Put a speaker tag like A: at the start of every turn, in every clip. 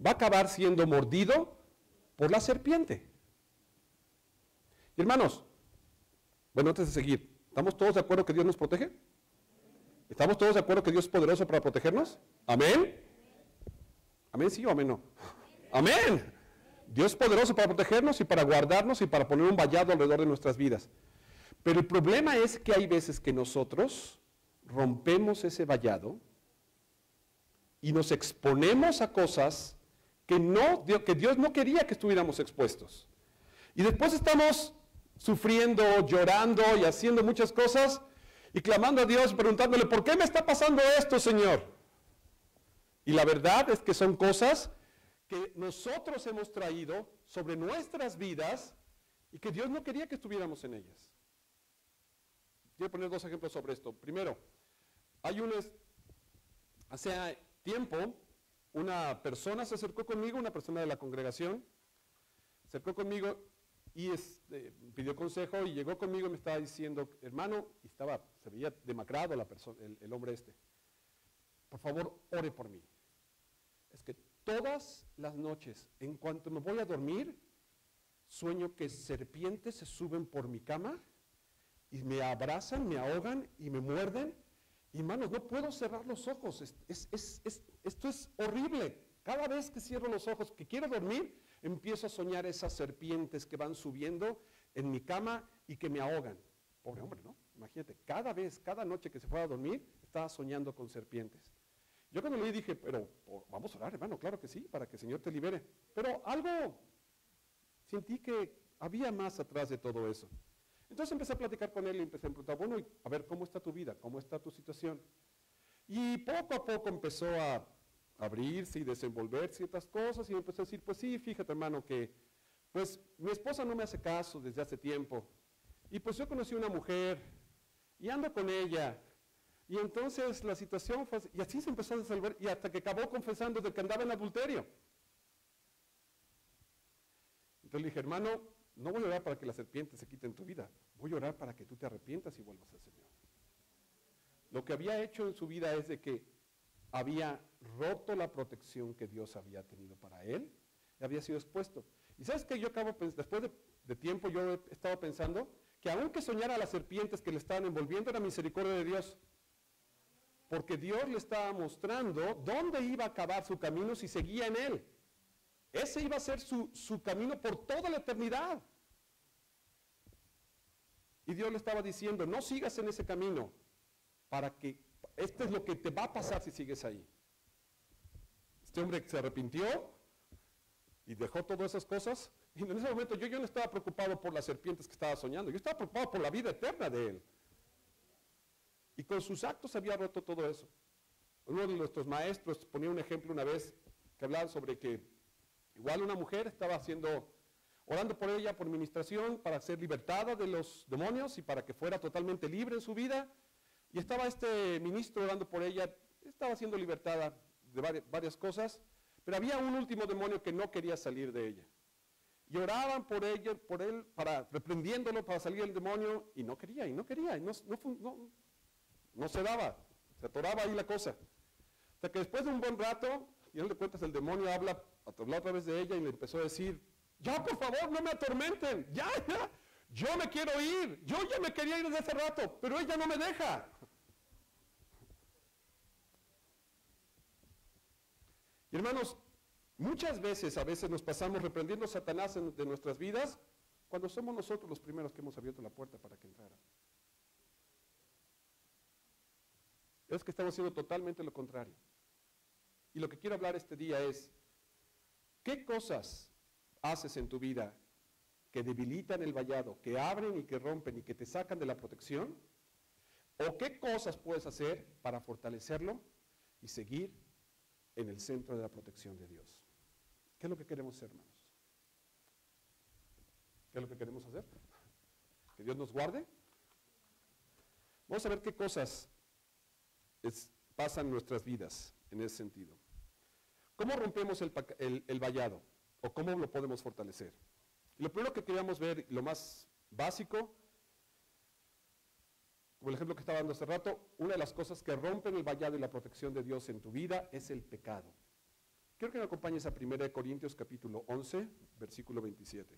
A: va a acabar siendo mordido por la serpiente. Y hermanos, bueno, antes de seguir, ¿estamos todos de acuerdo que Dios nos protege? ¿Estamos todos de acuerdo que Dios es poderoso para protegernos? ¿Amén? ¿Amén sí o amén no? ¡Amén! Dios es poderoso para protegernos y para guardarnos y para poner un vallado alrededor de nuestras vidas. Pero el problema es que hay veces que nosotros rompemos ese vallado y nos exponemos a cosas que Dios no quería que estuviéramos expuestos. Y después estamos sufriendo, llorando y haciendo muchas cosas y clamando a Dios, preguntándole, ¿por qué me está pasando esto, Señor? Y la verdad es que son cosas que nosotros hemos traído sobre nuestras vidas y que Dios no quería que estuviéramos en ellas. Quiero poner dos ejemplos sobre esto. Primero, hace tiempo, una persona se acercó conmigo, una persona de la congregación, se acercó conmigo y pidió consejo y llegó conmigo y me estaba diciendo, hermano, y se veía demacrado el hombre este, por favor, ore por mí. Es que todas las noches, en cuanto me voy a dormir, sueño que serpientes se suben por mi cama y me abrazan, me ahogan y me muerden. Y hermanos, no puedo cerrar los ojos. Esto es horrible. Cada vez que cierro los ojos, que quiero dormir, empiezo a soñar esas serpientes que van subiendo en mi cama y que me ahogan. Pobre hombre, ¿no? Imagínate, cada noche que se fue a dormir, estaba soñando con serpientes. Yo cuando leí dije, pero vamos a orar, hermano, claro que sí, para que el Señor te libere. Pero algo sentí que había más atrás de todo eso. Entonces empecé a platicar con él y empecé a preguntar, bueno, a ver, ¿cómo está tu vida? ¿Cómo está tu situación? Y poco a poco empezó a abrirse y desenvolver ciertas cosas y empezó a decir, pues sí, fíjate, hermano, que pues mi esposa no me hace caso desde hace tiempo. Y pues yo conocí una mujer y ando con ella. Y entonces la situación fue así, y así se empezó a desenvolver y hasta que acabó confesando de que andaba en adulterio. Entonces le dije, hermano, no voy a orar para que la serpiente se quite en tu vida, voy a orar para que tú te arrepientas y vuelvas al Señor. Lo que había hecho en su vida es de que había roto la protección que Dios había tenido para él, y había sido expuesto. Y sabes que yo después de tiempo yo he estado pensando que aunque soñara las serpientes que le estaban envolviendo, era misericordia de Dios. Porque Dios le estaba mostrando dónde iba a acabar su camino si seguía en él. Ese iba a ser su camino por toda la eternidad. Y Dios le estaba diciendo, no sigas en ese camino, para que esto es lo que te va a pasar si sigues ahí. Este hombre se arrepintió y dejó todas esas cosas. Y en ese momento yo no estaba preocupado por las serpientes que estaba soñando, yo estaba preocupado por la vida eterna de él. Y con sus actos había roto todo eso. Uno de nuestros maestros ponía un ejemplo una vez que hablaba sobre que igual una mujer estaba orando por ella, por ministración, para ser libertada de los demonios y para que fuera totalmente libre en su vida. Y estaba este ministro orando por ella, estaba siendo libertada de varias cosas, pero había un último demonio que no quería salir de ella. Y oraban por ella, por él, reprendiéndolo para salir el demonio, y no quería, y no se daba, se atoraba ahí la cosa. Hasta que después de un buen rato, y él le cuentas, el demonio habló otra vez de ella y le empezó a decir, ya por favor no me atormenten, ya, yo me quiero ir, yo ya me quería ir desde hace rato, pero ella no me deja. Y hermanos, muchas veces, a veces nos pasamos reprendiendo a Satanás de nuestras vidas, cuando somos nosotros los primeros que hemos abierto la puerta para que entrara. Es que estamos haciendo totalmente lo contrario. Y lo que quiero hablar este día es, ¿qué cosas haces en tu vida que debilitan el vallado, que abren y que rompen y que te sacan de la protección? ¿O qué cosas puedes hacer para fortalecerlo y seguir en el centro de la protección de Dios? ¿Qué es lo que queremos hacer, hermanos? ¿Qué es lo que queremos hacer? ¿Que Dios nos guarde? Vamos a ver qué cosas pasan en nuestras vidas en ese sentido. ¿Cómo rompemos el vallado? ¿O cómo lo podemos fortalecer? Y lo primero que queríamos ver, lo más básico, como el ejemplo que estaba dando hace rato, una de las cosas que rompen el vallado y la protección de Dios en tu vida es el pecado. Quiero que me acompañes a 1 Corintios capítulo 11, versículo 27.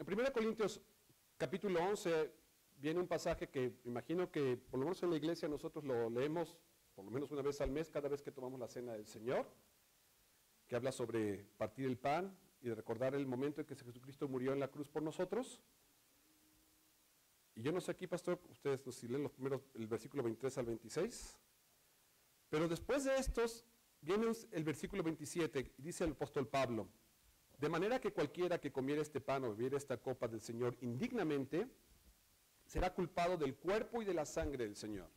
A: En 1 Corintios capítulo 11 viene un pasaje que imagino que por lo menos en la iglesia nosotros lo leemos por lo menos una vez al mes, cada vez que tomamos la cena del Señor, que habla sobre partir el pan y de recordar el momento en que Jesucristo murió en la cruz por nosotros. Y yo no sé aquí, pastor, ustedes si leen los primeros, el versículo 23 al 26, pero después de estos viene el versículo 27, y dice el apóstol Pablo: de manera que cualquiera que comiera este pan o bebiera esta copa del Señor indignamente, será culpado del cuerpo y de la sangre del Señor.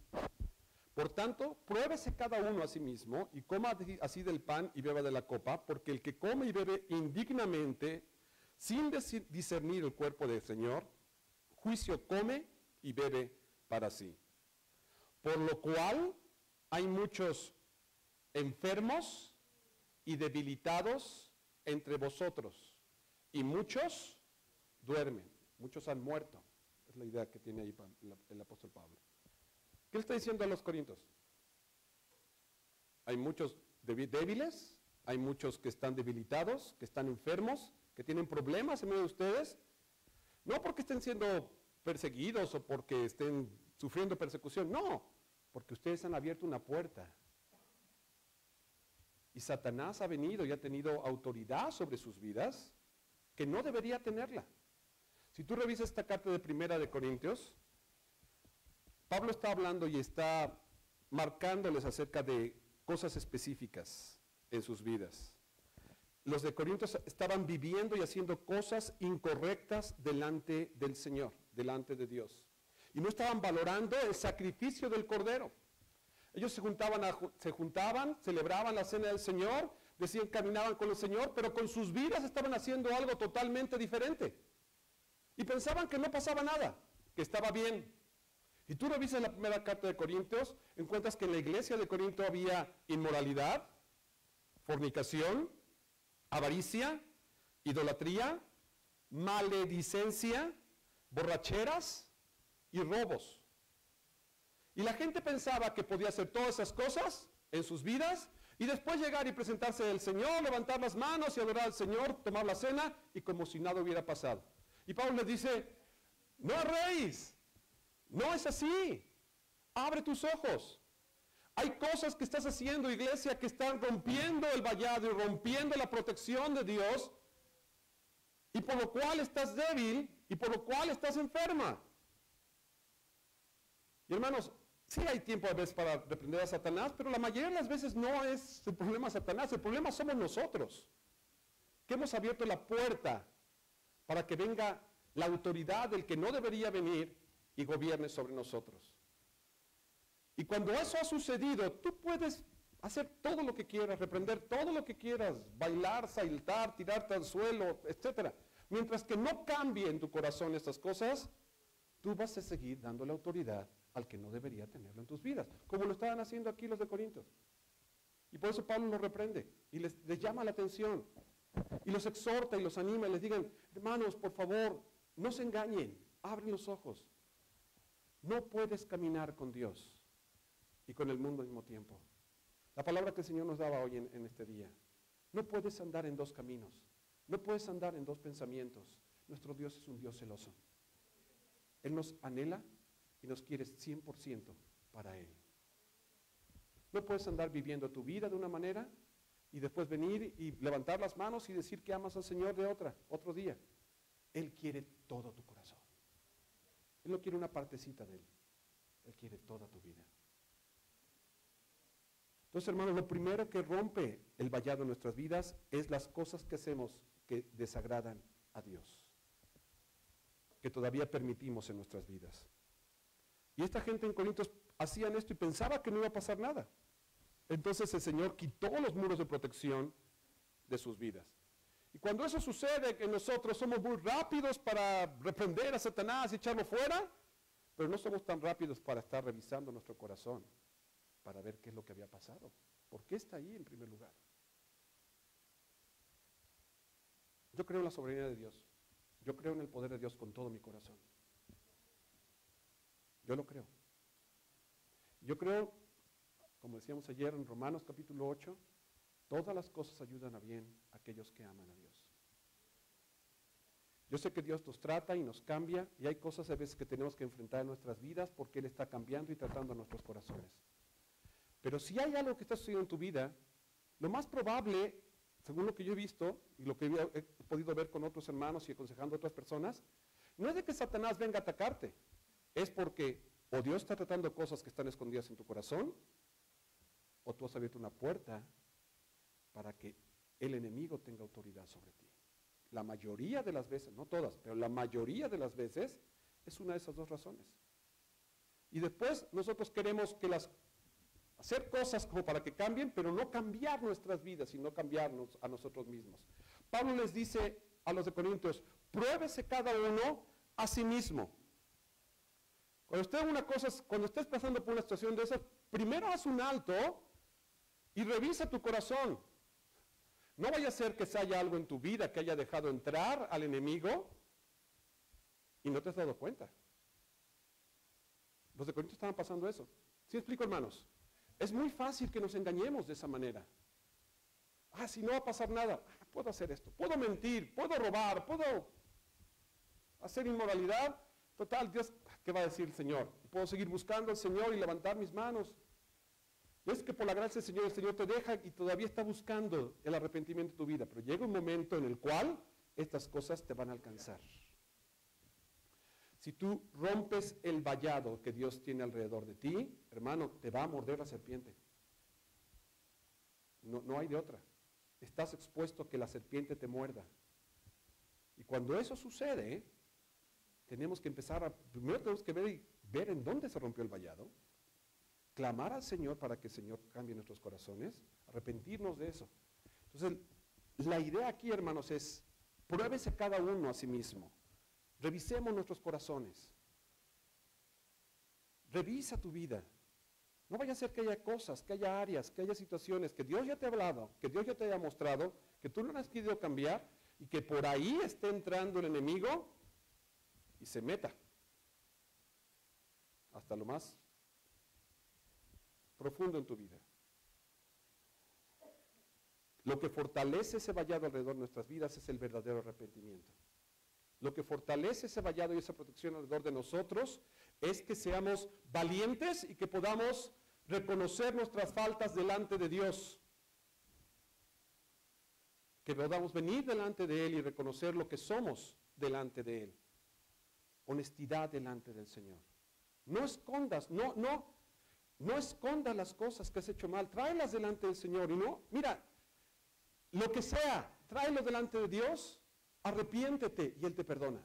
A: Por tanto, pruébese cada uno a sí mismo y coma así del pan y beba de la copa, porque el que come y bebe indignamente, sin discernir el cuerpo del Señor, juicio come y bebe para sí. Por lo cual hay muchos enfermos y debilitados entre vosotros, y muchos duermen, muchos han muerto. Es la idea que tiene ahí el apóstol Pablo. ¿Qué le está diciendo a los corintios? Hay muchos débiles, hay muchos que están debilitados, que están enfermos, que tienen problemas en medio de ustedes, no porque estén siendo perseguidos o porque estén sufriendo persecución, no, porque ustedes han abierto una puerta. Y Satanás ha venido y ha tenido autoridad sobre sus vidas que no debería tenerla. Si tú revisas esta carta de 1 Corintios, Pablo está hablando y está marcándoles acerca de cosas específicas en sus vidas. Los de Corintios estaban viviendo y haciendo cosas incorrectas delante del Señor, delante de Dios. Y no estaban valorando el sacrificio del Cordero. Ellos se juntaban, celebraban la cena del Señor, decían caminaban con el Señor, pero con sus vidas estaban haciendo algo totalmente diferente. Y pensaban que no pasaba nada, que estaba bien. Y tú revisas la primera carta de Corintios, encuentras que en la iglesia de Corinto había inmoralidad, fornicación, avaricia, idolatría, maledicencia, borracheras y robos. Y la gente pensaba que podía hacer todas esas cosas en sus vidas y después llegar y presentarse al Señor, levantar las manos y adorar al Señor, tomar la cena y como si nada hubiera pasado. Y Pablo les dice: no erréis, no es así, abre tus ojos. Hay cosas que estás haciendo, iglesia, que están rompiendo el vallado y rompiendo la protección de Dios, y por lo cual estás débil y por lo cual estás enferma. Y hermanos, sí hay tiempo a veces para reprender a Satanás, pero la mayoría de las veces no es el problema Satanás, el problema somos nosotros, que hemos abierto la puerta para que venga la autoridad del que no debería venir y gobierne sobre nosotros. Y cuando eso ha sucedido, tú puedes hacer todo lo que quieras, reprender todo lo que quieras, bailar, saltar, tirarte al suelo, etc. Mientras que no cambie en tu corazón estas cosas, tú vas a seguir dándole autoridad al que no debería tenerlo en tus vidas, como lo estaban haciendo aquí los de Corintios. Y por eso Pablo los reprende y les llama la atención y los exhorta y los anima y les digan: hermanos, por favor, no se engañen, abren los ojos. No puedes caminar con Dios y con el mundo al mismo tiempo. La palabra que el Señor nos daba hoy en este día: no puedes andar en dos caminos, no puedes andar en dos pensamientos. Nuestro Dios es un Dios celoso. Él nos anhela y nos quiere 100% para Él. No puedes andar viviendo tu vida de una manera y después venir y levantar las manos y decir que amas al Señor de otro día. Él quiere todo tu corazón. Él no quiere una partecita de Él. Él quiere toda tu vida. Entonces, hermanos, lo primero que rompe el vallado en nuestras vidas es las cosas que hacemos que desagradan a Dios, que todavía permitimos en nuestras vidas. Y esta gente en Corintios hacían esto y pensaba que no iba a pasar nada. Entonces el Señor quitó los muros de protección de sus vidas. Y cuando eso sucede, que nosotros somos muy rápidos para reprender a Satanás y echarlo fuera, pero no somos tan rápidos para estar revisando nuestro corazón, para ver qué es lo que había pasado. ¿Por qué está ahí en primer lugar? Yo creo en la soberanía de Dios. Yo creo en el poder de Dios con todo mi corazón. Yo lo creo. Yo creo, como decíamos ayer en Romanos capítulo 8, todas las cosas ayudan a bien a aquellos que aman a Dios. Yo sé que Dios nos trata y nos cambia, y hay cosas a veces que tenemos que enfrentar en nuestras vidas porque Él está cambiando y tratando a nuestros corazones. Pero si hay algo que está sucediendo en tu vida, lo más probable, según lo que yo he visto y lo que he podido ver con otros hermanos y aconsejando a otras personas, no es de que Satanás venga a atacarte, es porque o Dios está tratando cosas que están escondidas en tu corazón, o tú has abierto una puerta para que el enemigo tenga autoridad sobre ti. La mayoría de las veces, no todas, pero la mayoría de las veces es una de esas dos razones. Y después nosotros queremos hacer cosas como para que cambien, pero no cambiar nuestras vidas, sino cambiarnos a nosotros mismos. Pablo les dice a los de Corintios, pruébese cada uno a sí mismo. Cuando estés pasando por una situación de esas, primero haz un alto y revisa tu corazón. No vaya a ser que se haya algo en tu vida que haya dejado entrar al enemigo y no te has dado cuenta. Los de Corintios estaban pasando eso. ¿Sí explico, hermanos? Es muy fácil que nos engañemos de esa manera. Si no va a pasar nada, puedo hacer esto, puedo mentir, puedo robar, puedo hacer inmoralidad. Total, Dios, ¿qué va a decir el Señor? Puedo seguir buscando al Señor y levantar mis manos. Es que por la gracia del el Señor te deja y todavía está buscando el arrepentimiento de tu vida, pero llega un momento en el cual estas cosas te van a alcanzar. Si tú rompes el vallado que Dios tiene alrededor de ti, hermano, te va a morder la serpiente. No hay de otra. Estás expuesto a que la serpiente te muerda. Y cuando eso sucede, primero tenemos que ver en dónde se rompió el vallado, clamar al Señor para que el Señor cambie nuestros corazones, arrepentirnos de eso. Entonces, la idea aquí, hermanos, es pruébese cada uno a sí mismo. Revisemos nuestros corazones. Revisa tu vida. No vaya a ser que haya cosas, que haya áreas, que haya situaciones que Dios ya te ha hablado, que Dios ya te haya mostrado, que tú no has querido cambiar y que por ahí esté entrando el enemigo y se meta hasta lo más profundo en tu vida. Lo que fortalece ese vallado alrededor de nuestras vidas es el verdadero arrepentimiento. Lo que fortalece ese vallado y esa protección alrededor de nosotros es que seamos valientes y que podamos reconocer nuestras faltas delante de Dios. Que podamos venir delante de Él y reconocer lo que somos delante de Él. Honestidad delante del Señor. No escondas, no escondas las cosas que has hecho mal, tráelas delante del Señor y mira, lo que sea, tráelo delante de Dios, arrepiéntete y Él te perdona.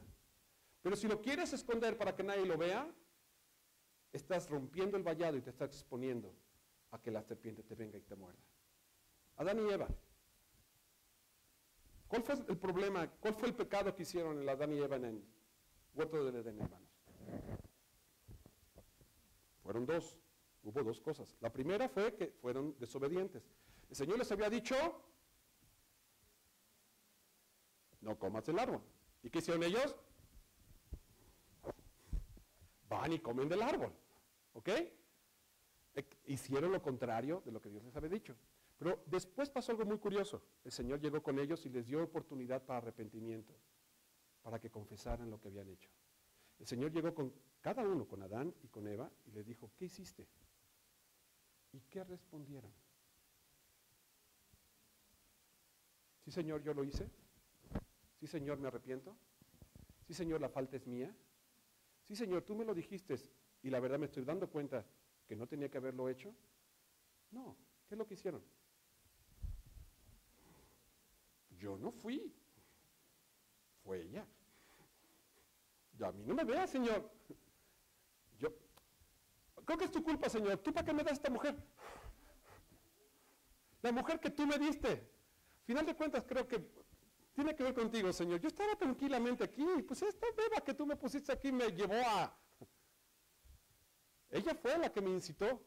A: Pero si lo quieres esconder para que nadie lo vea, estás rompiendo el vallado y te estás exponiendo a que la serpiente te venga y te muerda. Adán y Eva. ¿Cuál fue el problema? ¿Cuál fue el pecado que hicieron el Adán y Eva en el huerto del Edén, hermanos? Fueron dos. Hubo dos cosas. La primera fue que fueron desobedientes. El Señor les había dicho, no comas del árbol. ¿Y qué hicieron ellos? Van y comen del árbol. ¿Ok? Hicieron lo contrario de lo que Dios les había dicho. Pero después pasó algo muy curioso. El Señor llegó con ellos y les dio oportunidad para arrepentimiento, para que confesaran lo que habían hecho. El Señor llegó con cada uno, con Adán y con Eva, y les dijo, ¿qué hiciste? ¿Y qué respondieron? Sí, Señor, yo lo hice. Sí, Señor, me arrepiento. Sí, Señor, la falta es mía. Sí, Señor, tú me lo dijiste y la verdad me estoy dando cuenta que no tenía que haberlo hecho. No, ¿qué es lo que hicieron? Yo no fui. Fue ella. Y a mí no me vea, Señor. Yo creo que es tu culpa, Señor. ¿Tú para qué me das esta mujer? La mujer que tú me diste. Final de cuentas, creo que tiene que ver contigo, Señor. Yo estaba tranquilamente aquí, pues esta beba que tú me pusiste aquí me llevó a... Ella fue la que me incitó.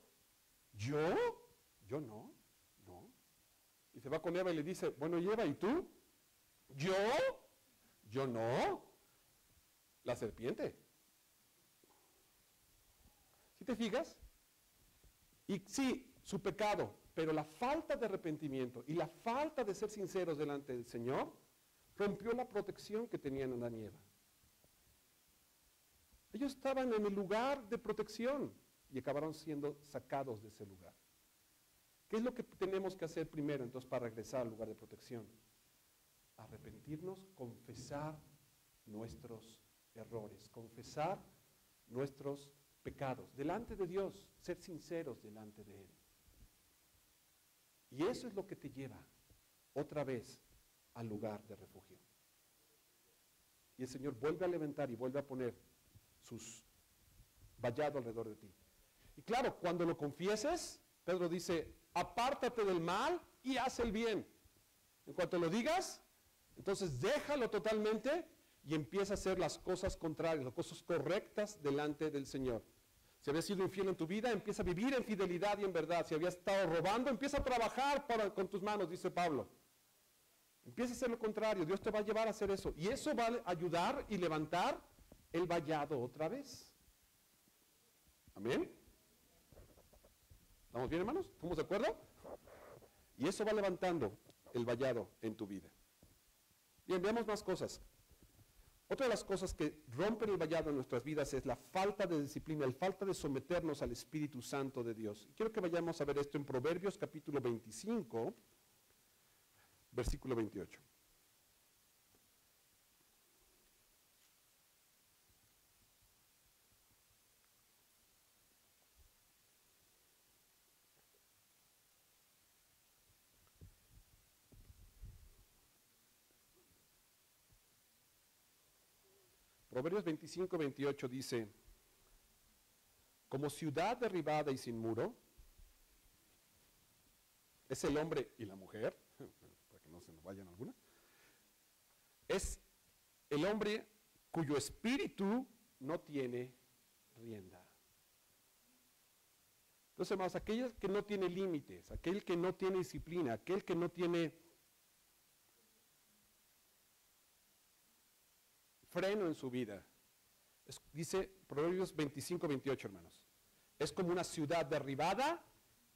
A: ¿Yo? Yo no, no. Y se va con Eva y le dice, bueno, ¿y Eva, y tú? ¿Yo? Yo no. La serpiente. ¿Sí te fijas? Y sí, su pecado, pero la falta de arrepentimiento y la falta de ser sinceros delante del Señor rompió la protección que tenían Adán y Eva. Ellos estaban en el lugar de protección y acabaron siendo sacados de ese lugar. ¿Qué es lo que tenemos que hacer primero entonces para regresar al lugar de protección? Arrepentirnos, confesar nuestros errores, confesar nuestros pecados delante de Dios, ser sinceros delante de Él. Y eso es lo que te lleva otra vez al lugar de refugio. Y el Señor vuelve a levantar y vuelve a poner sus vallados alrededor de ti. Y claro, cuando lo confieses, Pedro dice, apártate del mal y haz el bien. En cuanto lo digas, entonces déjalo totalmente y empieza a hacer las cosas contrarias, las cosas correctas delante del Señor. Si habías sido infiel en tu vida, empieza a vivir en fidelidad y en verdad. Si habías estado robando, empieza a trabajar con tus manos, dice Pablo. Empieza a hacer lo contrario, Dios te va a llevar a hacer eso. Y eso va a ayudar y levantar el vallado otra vez. ¿Amén? ¿Estamos bien, hermanos? ¿Estamos de acuerdo? Y eso va levantando el vallado en tu vida. Bien, veamos más cosas. Otra de las cosas que rompen el vallado en nuestras vidas es la falta de disciplina, la falta de someternos al Espíritu Santo de Dios. Y quiero que vayamos a ver esto en Proverbios capítulo 25, versículo 28. Proverbios 25, 28 dice, como ciudad derribada y sin muro, es el hombre y la mujer, para que no se nos vayan algunas, es el hombre cuyo espíritu no tiene rienda. Entonces, hermanos, aquel que no tiene límites, aquel que no tiene disciplina, aquel que no tiene freno en su vida, dice Proverbios 25, 28, hermanos, es como una ciudad derribada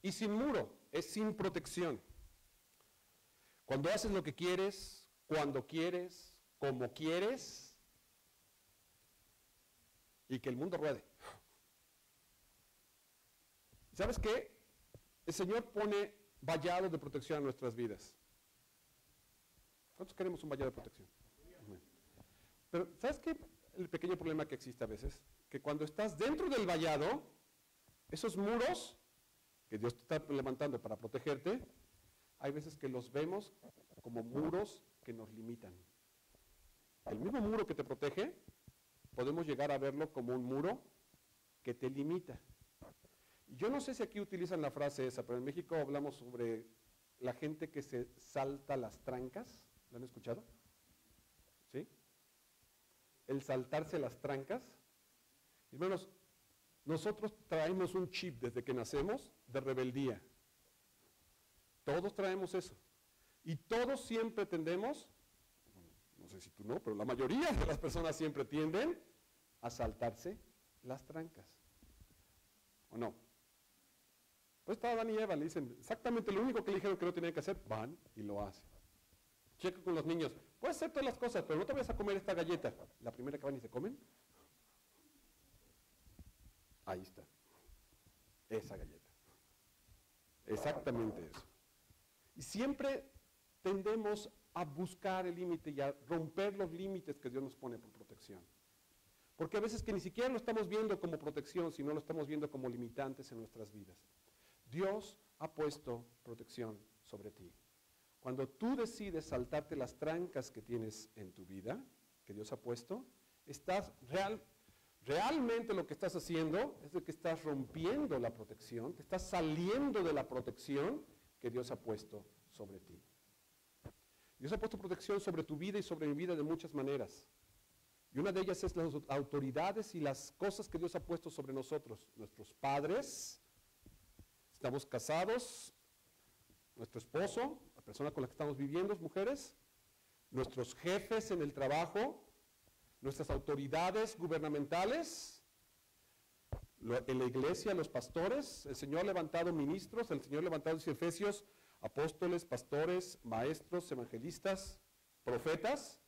A: y sin muro, es sin protección. Cuando haces lo que quieres, cuando quieres, como quieres, y que el mundo ruede. ¿Sabes qué? El Señor pone vallados de protección a nuestras vidas. ¿Cuántos queremos un vallado de protección? Pero, ¿sabes qué? El pequeño problema que existe a veces, que cuando estás dentro del vallado, esos muros que Dios te está levantando para protegerte, hay veces que los vemos como muros que nos limitan. El mismo muro que te protege, podemos llegar a verlo como un muro que te limita. Y yo no sé si aquí utilizan la frase esa, pero en México hablamos sobre la gente que se salta las trancas. ¿Lo han escuchado? ¿Sí? El saltarse las trancas. Hermanos, nosotros traemos un chip desde que nacemos de rebeldía. Todos traemos eso. Y todos siempre tendemos, no sé si tú no, pero la mayoría de las personas siempre tienden a saltarse las trancas. ¿O no? Pues estaba Adán y Eva, le dicen exactamente lo único que le dijeron que no tenían que hacer, van y lo hacen. Checa con los niños, puedes hacer todas las cosas, pero no te vayas a comer esta galleta. La primera que van y se comen, ahí está, esa galleta. Exactamente eso. Y siempre tendemos a buscar el límite y a romper los límites que Dios nos pone por protección. Porque a veces que ni siquiera lo estamos viendo como protección, sino lo estamos viendo como limitantes en nuestras vidas. Dios ha puesto protección sobre ti. Cuando tú decides saltarte las trancas que tienes en tu vida, que Dios ha puesto, realmente lo que estás haciendo es de que estás rompiendo la protección, te estás saliendo de la protección que Dios ha puesto sobre ti. Dios ha puesto protección sobre tu vida y sobre mi vida de muchas maneras. Y una de ellas es las autoridades y las cosas que Dios ha puesto sobre nosotros. Nuestros padres, estamos casados, nuestro esposo, la persona con la que estamos viviendo, mujeres, nuestros jefes en el trabajo, nuestras autoridades gubernamentales, en la iglesia, los pastores. El Señor ha levantado ministros, el Señor ha levantado, dice Efesios, apóstoles, pastores, maestros, evangelistas, profetas.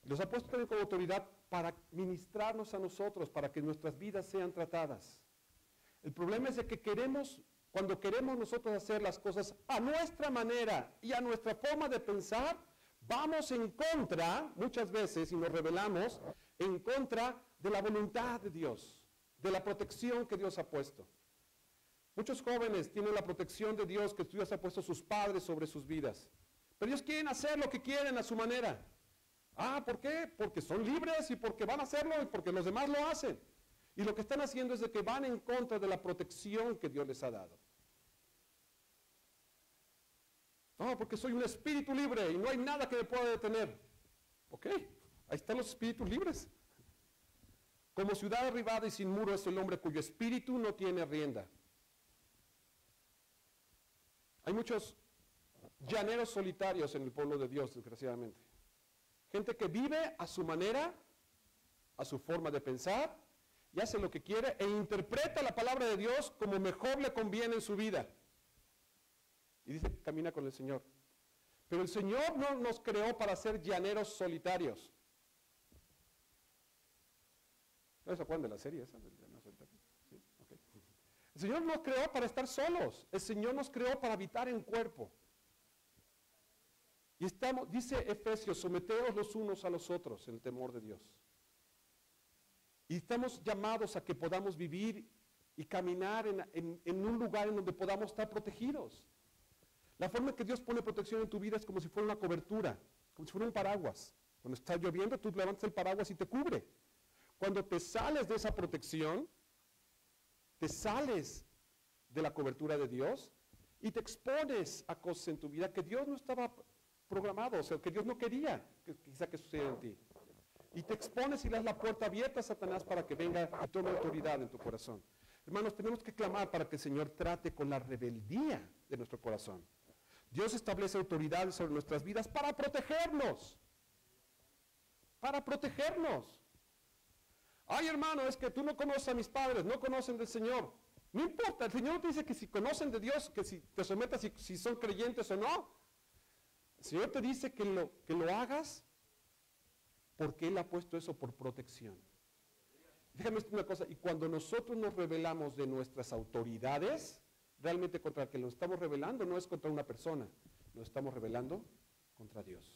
A: Los ha puesto también como autoridad para ministrarnos a nosotros, para que nuestras vidas sean tratadas. El problema es de que cuando queremos nosotros hacer las cosas a nuestra manera y a nuestra forma de pensar, vamos en contra, muchas veces, y nos rebelamos, en contra de la voluntad de Dios, de la protección que Dios ha puesto. Muchos jóvenes tienen la protección de Dios que Dios ha puesto a sus padres sobre sus vidas, pero ellos quieren hacer lo que quieren a su manera. ¿Por qué? Porque son libres y porque van a hacerlo y porque los demás lo hacen. Y lo que están haciendo es de que van en contra de la protección que Dios les ha dado. Porque soy un espíritu libre y no hay nada que me pueda detener. Ok, ahí están los espíritus libres. Como ciudad derribada y sin muro es el hombre cuyo espíritu no tiene rienda. Hay muchos llaneros solitarios en el pueblo de Dios, desgraciadamente. Gente que vive a su manera, a su forma de pensar, y hace lo que quiere e interpreta la palabra de Dios como mejor le conviene en su vida. Y dice que camina con el Señor. Pero el Señor no nos creó para ser llaneros solitarios. ¿No se acuerdan de la serie esa? ¿Sí? Okay. El Señor nos creó para estar solos. El Señor nos creó para habitar en cuerpo. Y dice Efesios, someteos los unos a los otros en el temor de Dios. Y estamos llamados a que podamos vivir y caminar en un lugar en donde podamos estar protegidos. La forma en que Dios pone protección en tu vida es como si fuera una cobertura, como si fuera un paraguas. Cuando está lloviendo, tú levantas el paraguas y te cubre. Cuando te sales de esa protección, te sales de la cobertura de Dios y te expones a cosas en tu vida que Dios no estaba programado, o sea, que Dios no quería que quizá que suceda en ti. Y te expones y le das la puerta abierta a Satanás para que venga y tome autoridad en tu corazón. Hermanos, tenemos que clamar para que el Señor trate con la rebeldía de nuestro corazón. Dios establece autoridades sobre nuestras vidas para protegernos. Para protegernos. Ay, hermano, es que tú no conoces a mis padres, no conocen del Señor. No importa, el Señor te dice que si conocen de Dios, que si te sometas, si son creyentes o no. El Señor te dice que lo hagas porque Él ha puesto eso por protección. Déjame decirte una cosa, y cuando nosotros nos rebelamos de nuestras autoridades, realmente contra el que nos estamos rebelando no es contra una persona, nos estamos rebelando contra Dios.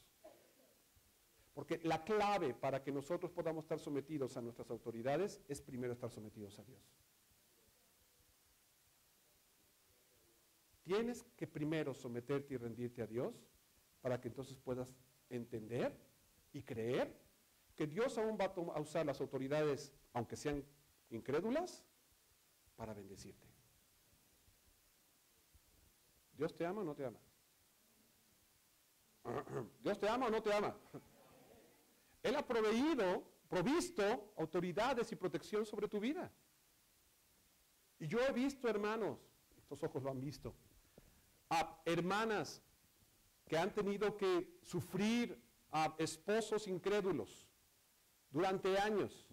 A: Porque la clave para que nosotros podamos estar sometidos a nuestras autoridades es primero estar sometidos a Dios. Tienes que primero someterte y rendirte a Dios para que entonces puedas entender y creer que Dios aún va a usar las autoridades, aunque sean incrédulas, para bendecirte. ¿Dios te ama o no te ama? ¿Dios te ama o no te ama? Él ha provisto autoridades y protección sobre tu vida. Y yo he visto, hermanos, estos ojos lo han visto, a hermanas que han tenido que sufrir a esposos incrédulos durante años,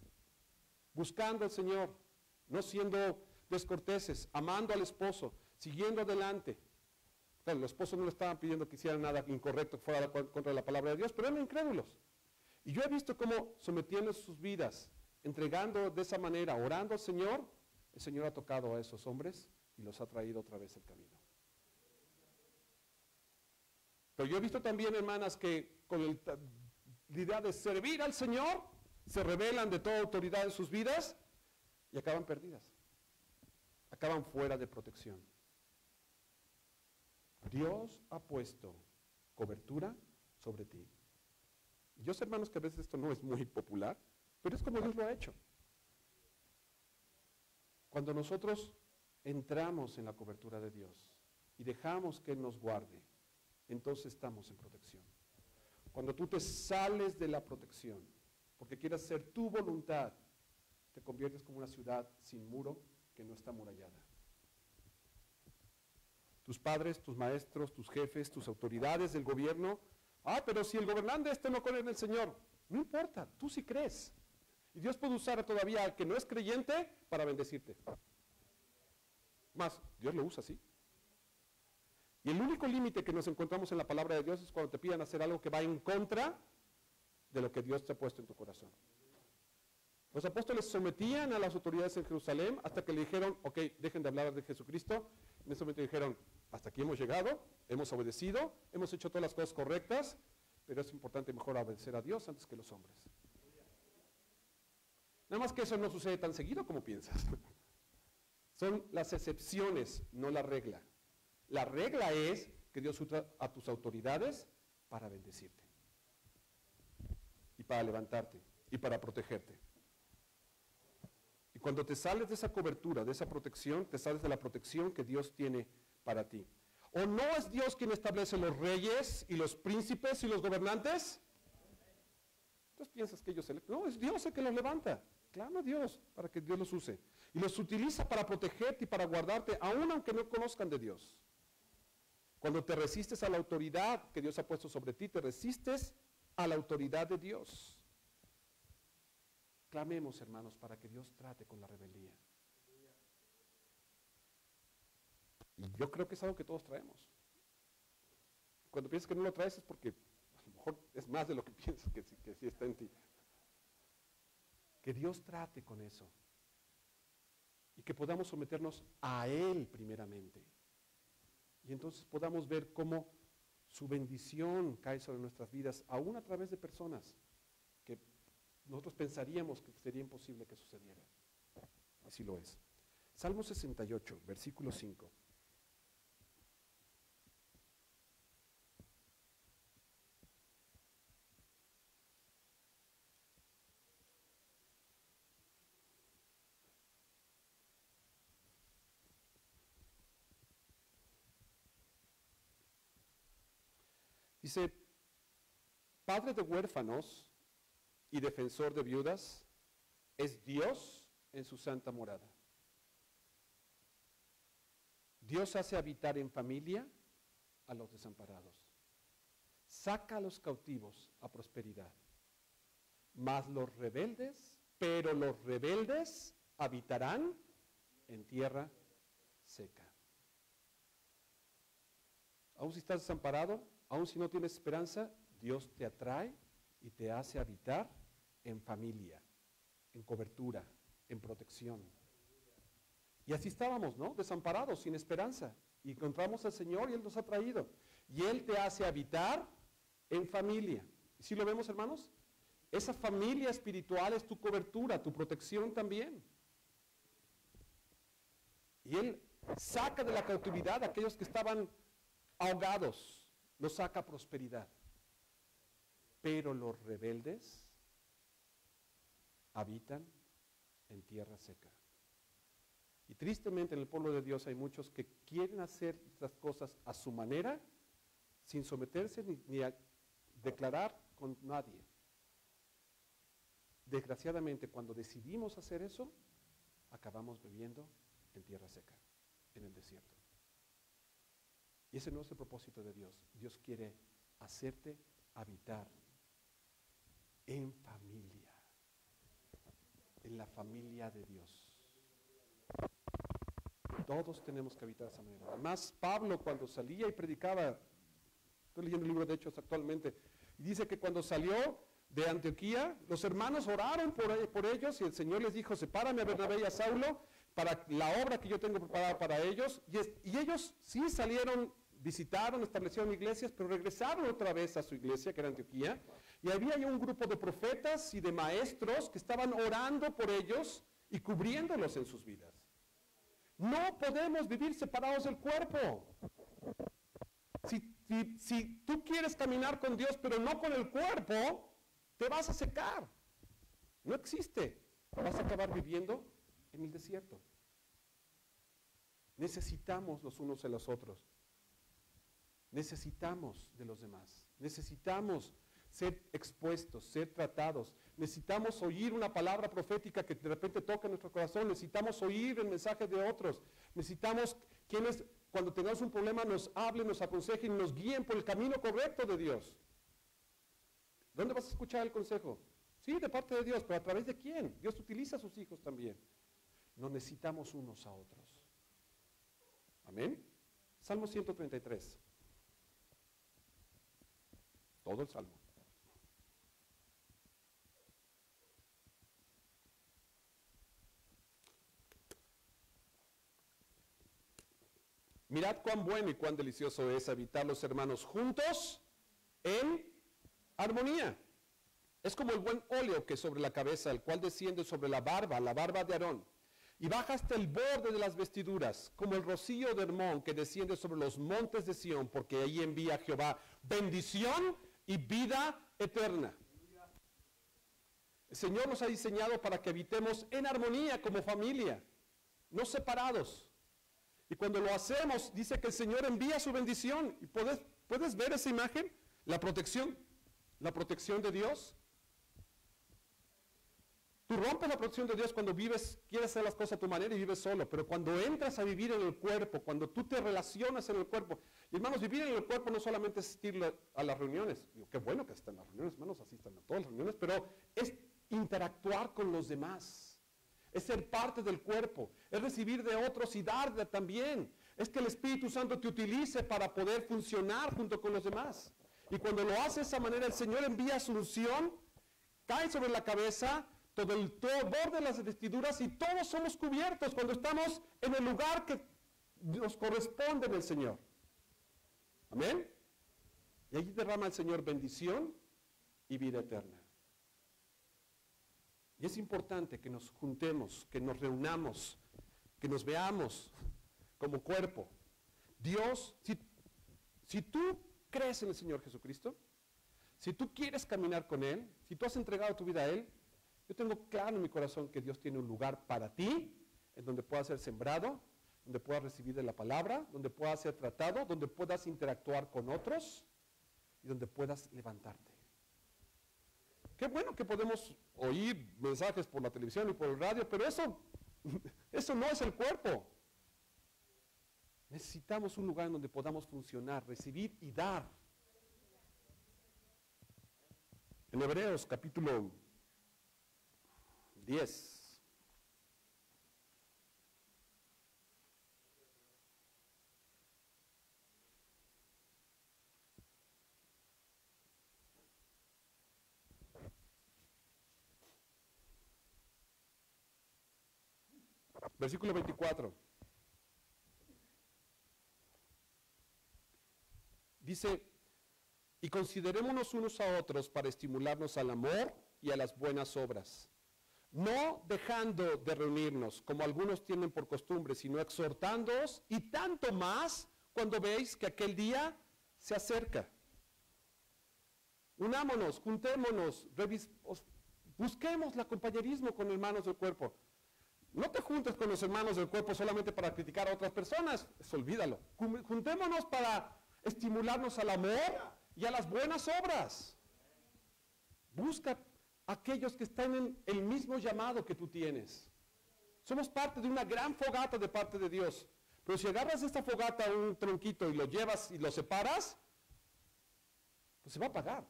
A: buscando al Señor, no siendo descorteses, amando al esposo, siguiendo adelante. Claro, los esposos no le estaban pidiendo que hicieran nada incorrecto que fuera contra la palabra de Dios, pero eran incrédulos. Y yo he visto cómo sometiendo sus vidas, entregando de esa manera, orando al Señor, el Señor ha tocado a esos hombres y los ha traído otra vez al camino. Pero yo he visto también hermanas que con la idea de servir al Señor, se rebelan de toda autoridad en sus vidas y acaban perdidas. Acaban fuera de protección. Dios ha puesto cobertura sobre ti. Yo sé, hermanos, que a veces esto no es muy popular, pero es como Dios lo ha hecho. Cuando nosotros entramos en la cobertura de Dios y dejamos que Él nos guarde, entonces estamos en protección. Cuando tú te sales de la protección, porque quieres hacer tu voluntad, te conviertes como una ciudad sin muro que no está amurallada. Tus padres, tus maestros, tus jefes, tus autoridades del gobierno, pero si el gobernante no cree en el Señor, no importa, tú sí crees. Y Dios puede usar todavía al que no es creyente para bendecirte. Más, Dios lo usa así. Y el único límite que nos encontramos en la palabra de Dios es cuando te pidan hacer algo que va en contra de lo que Dios te ha puesto en tu corazón. Los apóstoles sometían a las autoridades en Jerusalén hasta que le dijeron, ok, dejen de hablar de Jesucristo. En ese momento dijeron, hasta aquí hemos llegado, hemos obedecido, hemos hecho todas las cosas correctas, pero es importante mejor obedecer a Dios antes que los hombres. Nada más que eso no sucede tan seguido como piensas. Son las excepciones, no la regla. La regla es que Dios usa a tus autoridades para bendecirte y para levantarte y para protegerte. Y cuando te sales de esa cobertura, de esa protección, te sales de la protección que Dios tiene para ti. ¿O no es Dios quien establece los reyes y los príncipes y los gobernantes? Entonces piensas que ellos no, es Dios el que los levanta. Clama a Dios para que Dios los use. Y los utiliza para protegerte y para guardarte, aun aunque no conozcan de Dios. Cuando te resistes a la autoridad que Dios ha puesto sobre ti, te resistes a la autoridad de Dios. Clamemos, hermanos, para que Dios trate con la rebeldía. Y yo creo que es algo que todos traemos. Cuando piensas que no lo traes es porque a lo mejor es más de lo que piensas que sí está en ti. Que Dios trate con eso. Y que podamos someternos a Él primeramente. Y entonces podamos ver cómo su bendición cae sobre nuestras vidas, aún a través de personas que nosotros pensaríamos que sería imposible que sucediera. Así lo es. Salmo 68, versículo 5. Dice, Padre de huérfanos y defensor de viudas, es Dios en su santa morada. Dios hace habitar en familia a los desamparados. Saca a los cautivos a prosperidad. Mas los rebeldes, pero los rebeldes habitarán en tierra seca. Aún si estás desamparado, aún si no tienes esperanza, Dios te atrae y te hace habitar en familia, en cobertura, en protección. Y así estábamos, ¿no? Desamparados, sin esperanza. Y encontramos al Señor y Él nos ha traído. Y Él te hace habitar en familia. ¿Sí lo vemos, hermanos? Esa familia espiritual es tu cobertura, tu protección también. Y Él saca de la cautividad a aquellos que estaban ahogados. Los saca a prosperidad. Pero los rebeldes habitan en tierra seca. Y tristemente en el pueblo de Dios hay muchos que quieren hacer las cosas a su manera, sin someterse ni a declarar con nadie. Desgraciadamente, cuando decidimos hacer eso, acabamos viviendo en tierra seca, en el desierto. Y ese no es el propósito de Dios. Dios quiere hacerte habitar en familia, en la familia de Dios. Todos tenemos que habitar de esa manera. Además, Pablo cuando salía y predicaba, estoy leyendo el libro de Hechos actualmente, y dice que cuando salió de Antioquía, los hermanos oraron por ellos y el Señor les dijo, sepárame a Bernabé y a Saulo para la obra que yo tengo preparada para ellos. Y ellos sí salieron, visitaron, establecieron iglesias, pero regresaron otra vez a su iglesia, que era Antioquía, y había ya un grupo de profetas y de maestros que estaban orando por ellos y cubriéndolos en sus vidas. No podemos vivir separados del cuerpo. Si tú quieres caminar con Dios, pero no con el cuerpo, te vas a secar. No existe. Vas a acabar viviendo en el desierto. Necesitamos los unos de los otros. Necesitamos de los demás. Necesitamos ser expuestos, ser tratados. Necesitamos oír una palabra profética que de repente toca nuestro corazón. Necesitamos oír el mensaje de otros. Necesitamos quienes, cuando tengamos un problema, nos hablen, nos aconsejen y nos guíen por el camino correcto de Dios. ¿Dónde vas a escuchar el consejo? Sí, de parte de Dios, pero ¿a través de quién? Dios utiliza a sus hijos también. Nos necesitamos unos a otros. Amén. Salmo 133. Todo el Salmo. Mirad cuán bueno y cuán delicioso es habitar los hermanos juntos en armonía. Es como el buen óleo que sobre la cabeza, el cual desciende sobre la barba de Aarón, y baja hasta el borde de las vestiduras, como el rocío de Hermón que desciende sobre los montes de Sión, porque ahí envía Jehová bendición y vida eterna. El Señor nos ha diseñado para que habitemos en armonía como familia, no separados. Y cuando lo hacemos, dice que el Señor envía su bendición. ¿Y puedes ver esa imagen? La protección de Dios. Tú rompes la protección de Dios cuando vives, quieres hacer las cosas a tu manera y vives solo, pero cuando entras a vivir en el cuerpo, cuando tú te relacionas en el cuerpo, y hermanos, vivir en el cuerpo no solamente es asistir a las reuniones, qué bueno que están las reuniones, hermanos, asistan a todas las reuniones, pero es interactuar con los demás. Es ser parte del cuerpo, es recibir de otros y dar también. Es que el Espíritu Santo te utilice para poder funcionar junto con los demás. Y cuando lo hace de esa manera, el Señor envía su unción, cae sobre la cabeza, todo borde de las vestiduras y todos somos cubiertos cuando estamos en el lugar que nos corresponde en el Señor. Amén. Y allí derrama el Señor bendición y vida eterna. Y es importante que nos juntemos, que nos reunamos, que nos veamos como cuerpo. Dios, si tú crees en el Señor Jesucristo, si tú quieres caminar con Él, si tú has entregado tu vida a Él, yo tengo claro en mi corazón que Dios tiene un lugar para ti, en donde puedas ser sembrado, donde puedas recibir de la palabra, donde puedas ser tratado, donde puedas interactuar con otros y donde puedas levantarte. Qué bueno que podemos oír mensajes por la televisión y por el radio, pero eso no es el cuerpo. Necesitamos un lugar en donde podamos funcionar, recibir y dar. En Hebreos capítulo 10. Versículo 24. Dice, y considerémonos unos a otros para estimularnos al amor y a las buenas obras, no dejando de reunirnos, como algunos tienen por costumbre, sino exhortándoos, y tanto más cuando veis que aquel día se acerca. Unámonos, juntémonos, busquemos el compañerismo con hermanos del cuerpo. No te juntes con los hermanos del cuerpo solamente para criticar a otras personas, eso olvídalo. Juntémonos para estimularnos al amor y a las buenas obras. Busca aquellos que están en el mismo llamado que tú tienes. Somos parte de una gran fogata de parte de Dios. Pero si agarras de esta fogata un tronquito y lo llevas y lo separas, pues se va a apagar.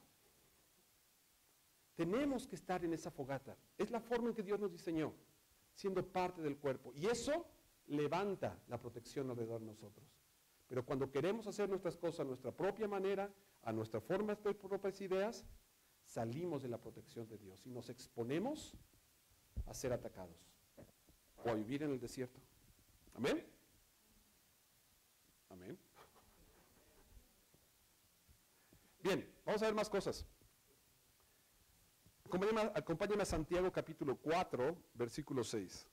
A: Tenemos que estar en esa fogata. Es la forma en que Dios nos diseñó, siendo parte del cuerpo. Y eso levanta la protección alrededor de nosotros. Pero cuando queremos hacer nuestras cosas a nuestra propia manera, a nuestra forma de propias ideas, salimos de la protección de Dios y nos exponemos a ser atacados o a vivir en el desierto. ¿Amén? Amén. Bien, vamos a ver más cosas. Acompáñame a Santiago capítulo 4, versículo 6.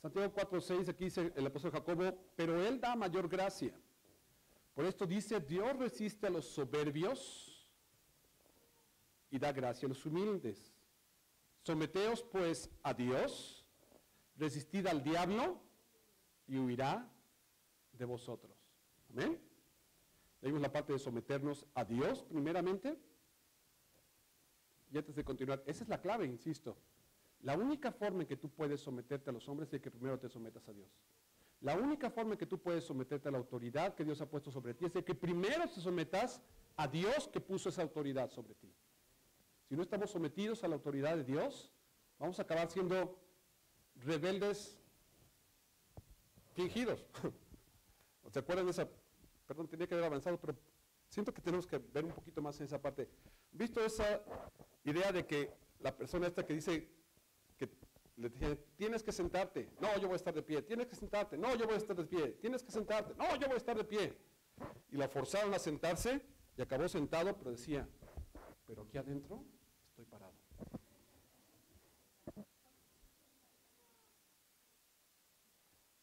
A: Santiago 4:6, aquí dice el apóstol Jacobo, pero él da mayor gracia. Por esto dice, Dios resiste a los soberbios y da gracia a los humildes. Someteos pues a Dios, resistid al diablo y huirá de vosotros. Amén. Leímos la parte de someternos a Dios primeramente. Y antes de continuar, esa es la clave, insisto. La única forma en que tú puedes someterte a los hombres es que primero te sometas a Dios. La única forma en que tú puedes someterte a la autoridad que Dios ha puesto sobre ti es de que primero te sometas a Dios que puso esa autoridad sobre ti. Si no estamos sometidos a la autoridad de Dios, vamos a acabar siendo rebeldes fingidos. ¿Se acuerdan de esa? Perdón, tenía que haber avanzado, pero siento que tenemos que ver un poquito más en esa parte. ¿Visto esa idea de que la persona esta que dice que le dije, tienes que sentarte? No, yo voy a estar de pie. Tienes que sentarte. No, yo voy a estar de pie. Tienes que sentarte. No, yo voy a estar de pie. Y la forzaron a sentarse y acabó sentado, pero decía, pero aquí adentro estoy parado.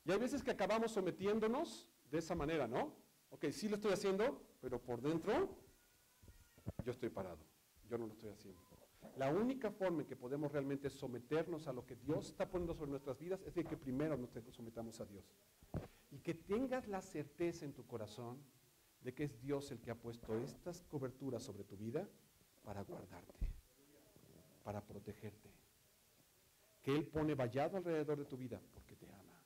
A: Y hay veces que acabamos sometiéndonos de esa manera, ¿no? Ok, sí lo estoy haciendo, pero por dentro yo estoy parado. Yo no lo estoy haciendo. La única forma en que podemos realmente someternos a lo que Dios está poniendo sobre nuestras vidas es de que primero nos sometamos a Dios. Y que tengas la certeza en tu corazón de que es Dios el que ha puesto estas coberturas sobre tu vida para guardarte, para protegerte. Que Él pone vallado alrededor de tu vida porque te ama.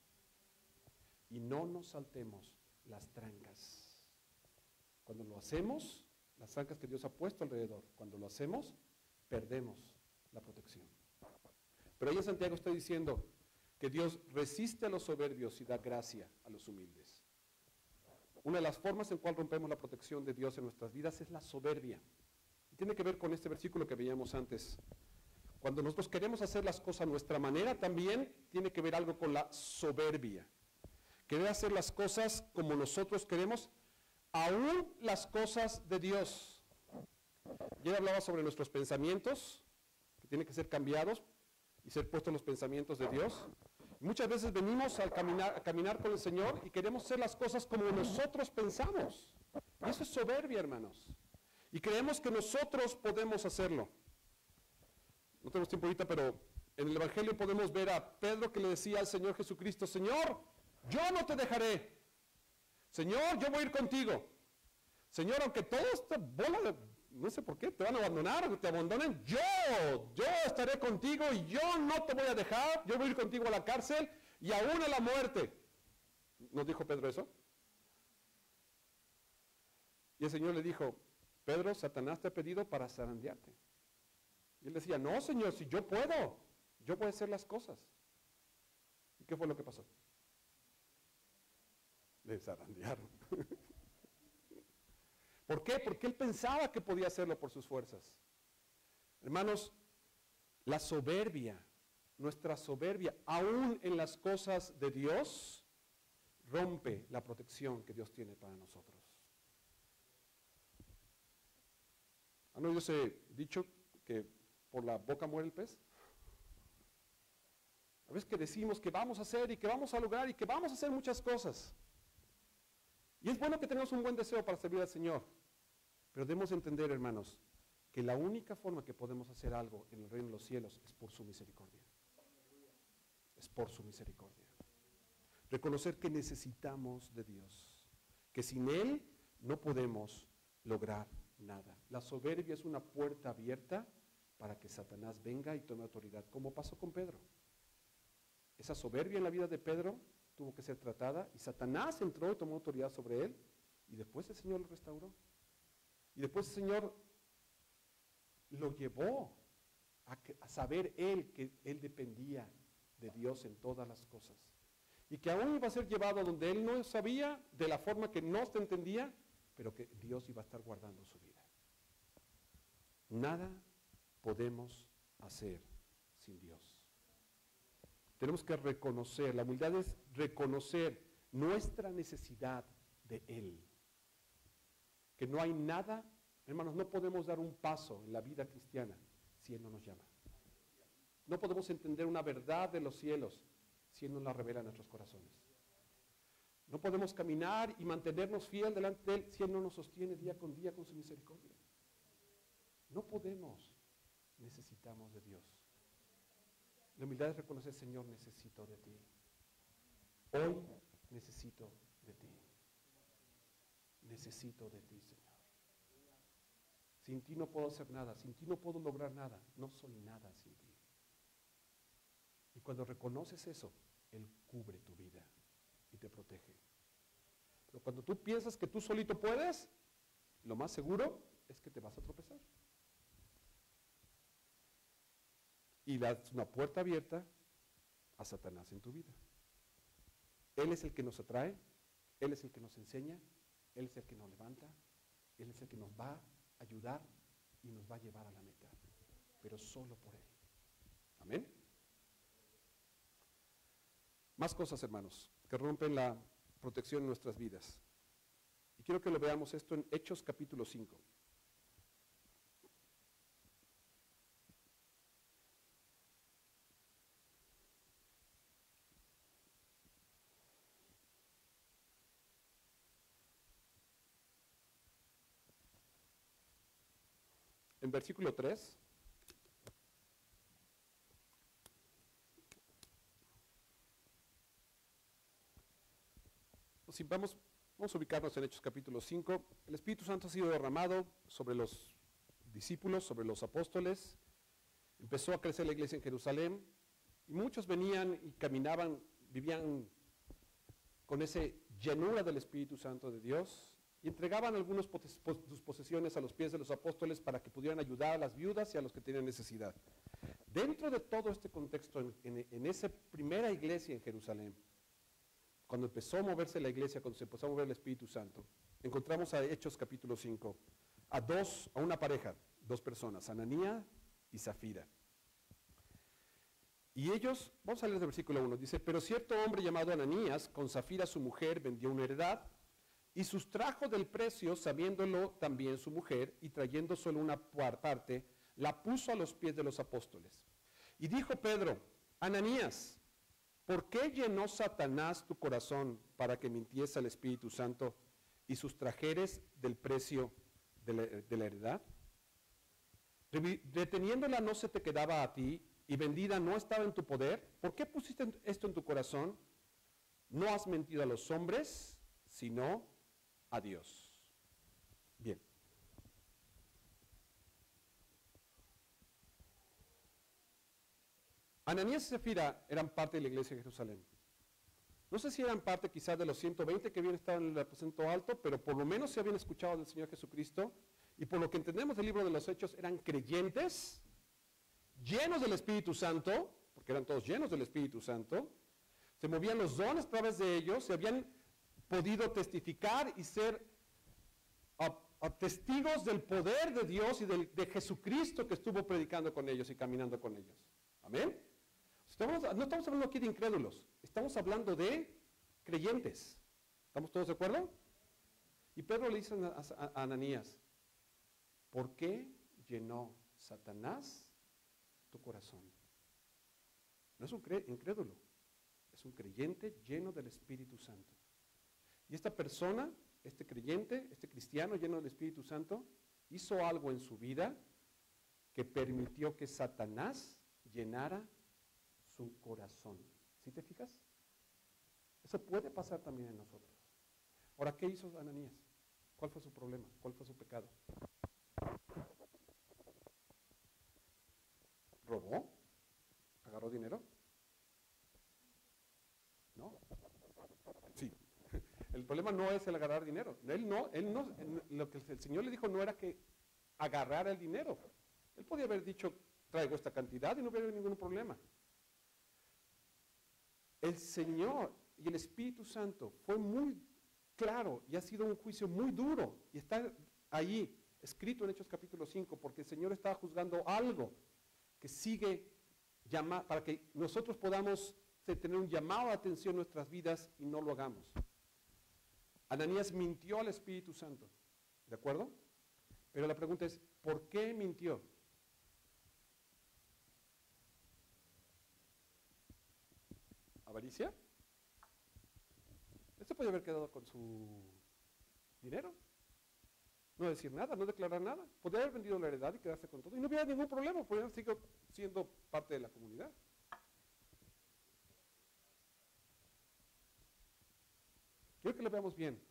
A: Y no nos saltemos las trancas. Cuando lo hacemos, las trancas que Dios ha puesto alrededor, cuando lo hacemos, perdemos la protección. Pero ahí en Santiago está diciendo que Dios resiste a los soberbios y da gracia a los humildes. Una de las formas en cual rompemos la protección de Dios en nuestras vidas es la soberbia. Y tiene que ver con este versículo que veíamos antes. Cuando nosotros queremos hacer las cosas a nuestra manera, también tiene que ver algo con la soberbia. Querer hacer las cosas como nosotros queremos, aún las cosas de Dios. Ya hablaba sobre nuestros pensamientos, que tienen que ser cambiados y ser puestos en los pensamientos de Dios. Muchas veces venimos a caminar con el Señor y queremos hacer las cosas como nosotros pensamos. Y eso es soberbia, hermanos. Y creemos que nosotros podemos hacerlo. No tenemos tiempo ahorita, pero en el Evangelio podemos ver a Pedro que le decía al Señor Jesucristo, Señor, yo no te dejaré. Señor, yo voy a ir contigo. Señor, aunque toda esta bola de, no sé por qué, te van a abandonar, te abandonen, yo estaré contigo y yo no te voy a dejar. Yo voy a ir contigo a la cárcel y aún a la muerte. ¿Nos dijo Pedro eso? Y el Señor le dijo, Pedro, Satanás te ha pedido para zarandearte. Y él decía, no, Señor, si yo voy a hacer las cosas. ¿Y qué fue lo que pasó? Le zarandearon. ¿Por qué? Porque él pensaba que podía hacerlo por sus fuerzas. Hermanos, la soberbia, nuestra soberbia, aún en las cosas de Dios, rompe la protección que Dios tiene para nosotros. ¿Han oído ese dicho que por la boca muere el pez? A veces que decimos que vamos a hacer y que vamos a lograr y que vamos a hacer muchas cosas. Y es bueno que tengamos un buen deseo para servir al Señor. Pero debemos entender, hermanos, que la única forma que podemos hacer algo en el reino de los cielos es por su misericordia. Es por su misericordia. Reconocer que necesitamos de Dios. Que sin Él no podemos lograr nada. La soberbia es una puerta abierta para que Satanás venga y tome autoridad, como pasó con Pedro. Esa soberbia en la vida de Pedro tuvo que ser tratada y Satanás entró y tomó autoridad sobre él y después el Señor lo restauró. Y después el Señor lo llevó a saber él que él dependía de Dios en todas las cosas. Y que aún iba a ser llevado donde él no sabía, de la forma que no se entendía, pero que Dios iba a estar guardando su vida. Nada podemos hacer sin Dios. Tenemos que reconocer, la humildad es reconocer nuestra necesidad de Él. Que no hay nada, hermanos, no podemos dar un paso en la vida cristiana si Él no nos llama. No podemos entender una verdad de los cielos si Él no la revela en nuestros corazones. No podemos caminar y mantenernos fiel delante de Él si Él no nos sostiene día con día con su misericordia. No podemos. Necesitamos de Dios. La humildad es reconocer, Señor, necesito de ti. Hoy necesito de ti. Necesito de ti, Señor. Sin ti no puedo hacer nada, sin ti no puedo lograr nada. No soy nada sin ti. Y cuando reconoces eso, Él cubre tu vida y te protege. Pero cuando tú piensas que tú solito puedes, lo más seguro es que te vas a tropezar. Y das una puerta abierta a Satanás en tu vida. Él es el que nos atrae, Él es el que nos enseña, Él es el que nos levanta, Él es el que nos va a ayudar y nos va a llevar a la meta, pero solo por Él. Amén. Más cosas, hermanos, que rompen la protección en nuestras vidas. Y quiero que lo veamos esto en Hechos capítulo 5. En versículo 3. Vamos a ubicarnos en Hechos capítulo 5. El Espíritu Santo ha sido derramado sobre los discípulos, sobre los apóstoles. Empezó a crecer la iglesia en Jerusalén. Y muchos venían y caminaban, vivían con esa llenura del Espíritu Santo de Dios. Y entregaban algunas sus posesiones a los pies de los apóstoles para que pudieran ayudar a las viudas y a los que tenían necesidad. Dentro de todo este contexto, en esa primera iglesia en Jerusalén, cuando empezó a moverse la iglesia, cuando se empezó a mover el Espíritu Santo, encontramos a Hechos capítulo 5, a una pareja, dos personas, Ananías y Zafira. Y ellos, vamos a leer del versículo 1, dice, pero cierto hombre llamado Ananías, con Zafira su mujer, vendió una heredad, y sustrajo del precio, sabiéndolo también su mujer, y trayendo solo una parte, la puso a los pies de los apóstoles. Y dijo Pedro, Ananías, ¿por qué llenó Satanás tu corazón para que mintiese al Espíritu Santo y sustrajeres del precio de la heredad? Reteniéndola no se te quedaba a ti, y vendida no estaba en tu poder. ¿Por qué pusiste esto en tu corazón? No has mentido a los hombres, sino a Dios. Bien. Ananías y Zafira eran parte de la iglesia de Jerusalén. No sé si eran parte quizás de los 120 que habían estado en el aposento alto, pero por lo menos se habían escuchado del Señor Jesucristo, y por lo que entendemos del libro de los Hechos, eran creyentes, llenos del Espíritu Santo, porque eran todos llenos del Espíritu Santo, se movían los dones a través de ellos, se habían podido testificar y ser testigos del poder de Dios y de Jesucristo que estuvo predicando con ellos y caminando con ellos. Amén. No estamos hablando aquí de incrédulos, estamos hablando de creyentes. ¿Estamos todos de acuerdo? Y Pedro le dice a Ananías, ¿por qué llenó Satanás tu corazón? No es un incrédulo, es un creyente lleno del Espíritu Santo. Y esta persona, este creyente, este cristiano lleno del Espíritu Santo, hizo algo en su vida que permitió que Satanás llenara su corazón. ¿Sí te fijas? Eso puede pasar también en nosotros. Ahora, ¿qué hizo Ananías? ¿Cuál fue su problema? ¿Cuál fue su pecado? ¿Robó? ¿Agarró dinero? No. Sí. El problema no es el agarrar dinero. Lo que el Señor le dijo no era que agarrara el dinero. Él podía haber dicho, traigo esta cantidad y no hubiera ningún problema. El Señor y el Espíritu Santo fue muy claro y ha sido un juicio muy duro. Y está ahí escrito en Hechos capítulo 5, porque el Señor está juzgando algo que sigue para que nosotros podamos tener un llamado de atención en nuestras vidas y no lo hagamos. Ananías mintió al Espíritu Santo, ¿de acuerdo? Pero la pregunta es, ¿por qué mintió? avaricia, él se podía haber quedado con su dinero, no decir nada, no declarar nada. Podría haber vendido la heredad y quedarse con todo y no hubiera ningún problema, podría seguir siendo parte de la comunidad. Quiero que lo veamos bien.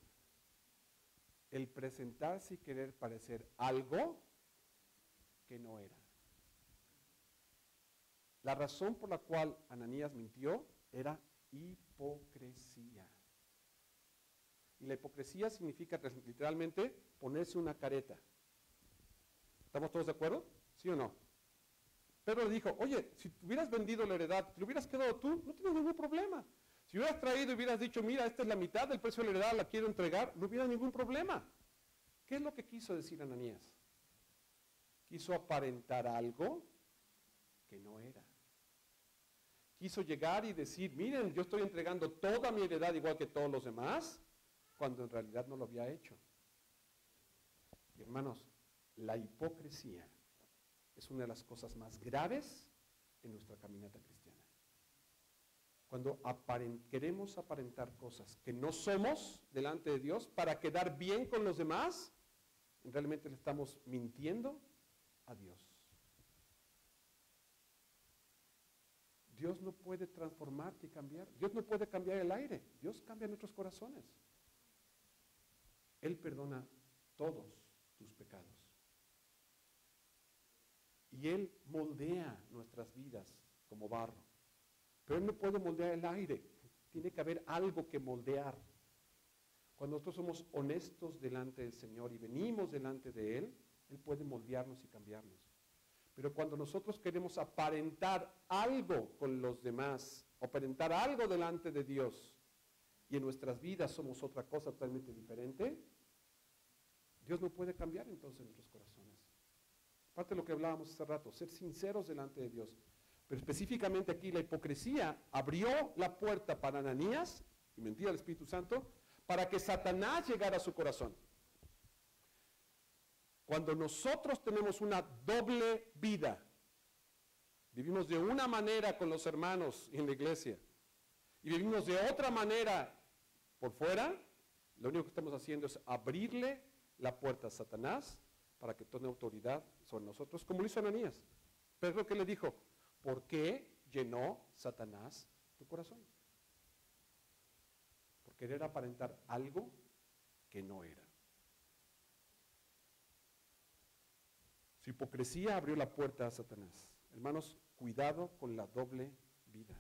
A: El presentarse y querer parecer algo que no era. La razón por la cual Ananías mintió era hipocresía. Y la hipocresía significa literalmente ponerse una careta. ¿Estamos todos de acuerdo? ¿Sí o no? Pedro le dijo, oye, si hubieras vendido la heredad, te lo hubieras quedado tú, no tienes ningún problema. Si hubieras traído y hubieras dicho, mira, esta es la mitad del precio de la heredad, la quiero entregar, no hubiera ningún problema. ¿Qué es lo que quiso decir Ananías? Quiso aparentar algo que no era. Quiso llegar y decir, miren, yo estoy entregando toda mi heredad igual que todos los demás, cuando en realidad no lo había hecho. Y hermanos, la hipocresía es una de las cosas más graves en nuestra caminata cristiana. Cuando queremos aparentar cosas que no somos delante de Dios para quedar bien con los demás, realmente le estamos mintiendo a Dios. Dios no puede transformarte y cambiar. Dios no puede cambiar el aire. Dios cambia nuestros corazones. Él perdona todos tus pecados. Y Él moldea nuestras vidas como barro. Pero Él no puede moldear el aire. Tiene que haber algo que moldear. Cuando nosotros somos honestos delante del Señor y venimos delante de Él, Él puede moldearnos y cambiarnos. Pero cuando nosotros queremos aparentar algo con los demás, aparentar algo delante de Dios, y en nuestras vidas somos otra cosa totalmente diferente, Dios no puede cambiar entonces nuestros corazones. Parte de lo que hablábamos hace rato, ser sinceros delante de Dios. Pero específicamente aquí la hipocresía abrió la puerta para Ananías, y mentira al Espíritu Santo, para que Satanás llegara a su corazón. Cuando nosotros tenemos una doble vida, vivimos de una manera con los hermanos en la iglesia y vivimos de otra manera por fuera, lo único que estamos haciendo es abrirle la puerta a Satanás para que tome autoridad sobre nosotros, como lo hizo Ananías. Pero es lo que le dijo, ¿por qué llenó Satanás tu corazón? Por querer aparentar algo que no era. Su hipocresía abrió la puerta a Satanás. Hermanos, cuidado con la doble vida.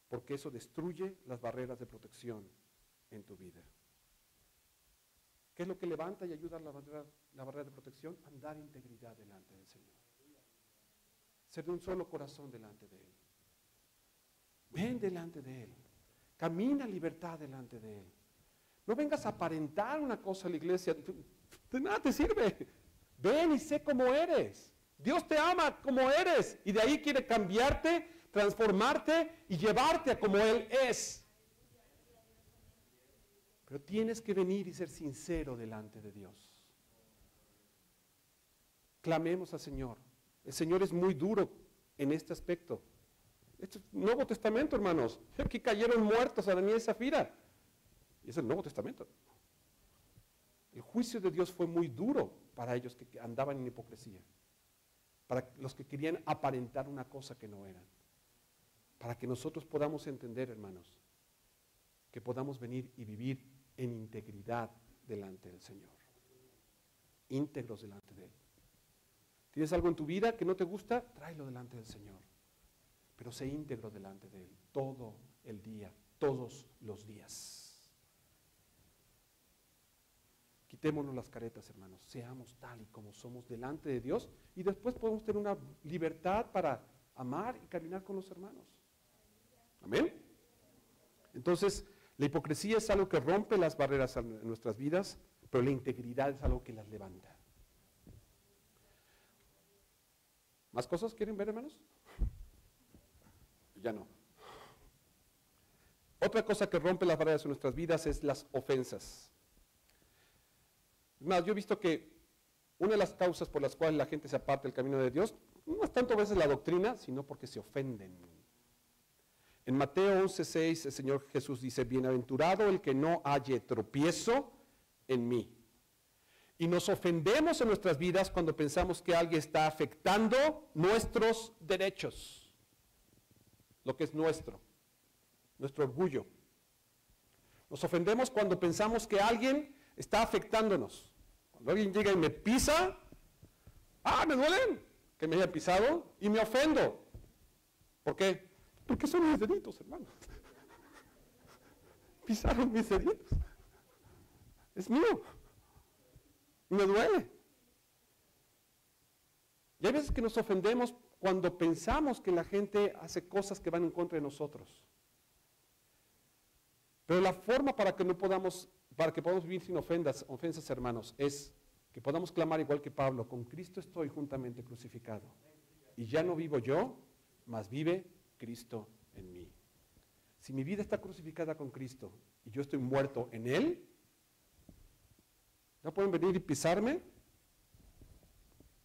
A: Porque eso destruye las barreras de protección en tu vida. ¿Qué es lo que levanta y ayuda a la barrera de protección? Andar en integridad delante del Señor. Ser de un solo corazón delante de Él. Ven delante de Él. Camina en libertad delante de Él. No vengas a aparentar una cosa a la iglesia. De nada te sirve. Ven y sé cómo eres. Dios te ama como eres. Y de ahí quiere cambiarte, transformarte y llevarte a como Él es. Pero tienes que venir y ser sincero delante de Dios. Clamemos al Señor. El Señor es muy duro en este aspecto. Este es el Nuevo Testamento, hermanos. Aquí cayeron muertos Ananías y Zafira. Y es el Nuevo Testamento. El juicio de Dios fue muy duro para ellos que andaban en hipocresía. Para los que querían aparentar una cosa que no eran. Para que nosotros podamos entender, hermanos, que podamos venir y vivir en integridad delante del Señor. Íntegros delante de Él. ¿Tienes algo en tu vida que no te gusta? Tráelo delante del Señor. Pero sé íntegro delante de Él todo el día, todos los días. Quitémonos las caretas, hermanos. Seamos tal y como somos delante de Dios y después podemos tener una libertad para amar y caminar con los hermanos. Amén. Entonces, la hipocresía es algo que rompe las barreras en nuestras vidas, pero la integridad es algo que las levanta. ¿Más cosas quieren ver, hermanos? Ya no. Otra cosa que rompe las barreras en nuestras vidas es las ofensas. Más, yo he visto que una de las causas por las cuales la gente se aparta del camino de Dios no es tanto a veces la doctrina, sino porque se ofenden En Mateo 11:6 el Señor Jesús dice, bienaventurado el que no halle tropiezo en mí. Y nos ofendemos en nuestras vidas cuando pensamos que alguien está afectando nuestros derechos, lo que es nuestro orgullo. Nos ofendemos cuando pensamos que alguien está afectándonos. Cuando alguien llega y me pisa, me duelen que me haya pisado y me ofendo. ¿Por qué? Porque son mis deditos, hermanos. Pisaron mis deditos. Es mío. Y me duele. Y hay veces que nos ofendemos cuando pensamos que la gente hace cosas que van en contra de nosotros. Pero la forma para que podamos vivir sin ofensas, hermanos, es que podamos clamar igual que Pablo, con Cristo estoy juntamente crucificado. Y ya no vivo yo, mas vive Cristo en mí. Si mi vida está crucificada con Cristo y yo estoy muerto en Él, ¿no pueden venir y pisarme?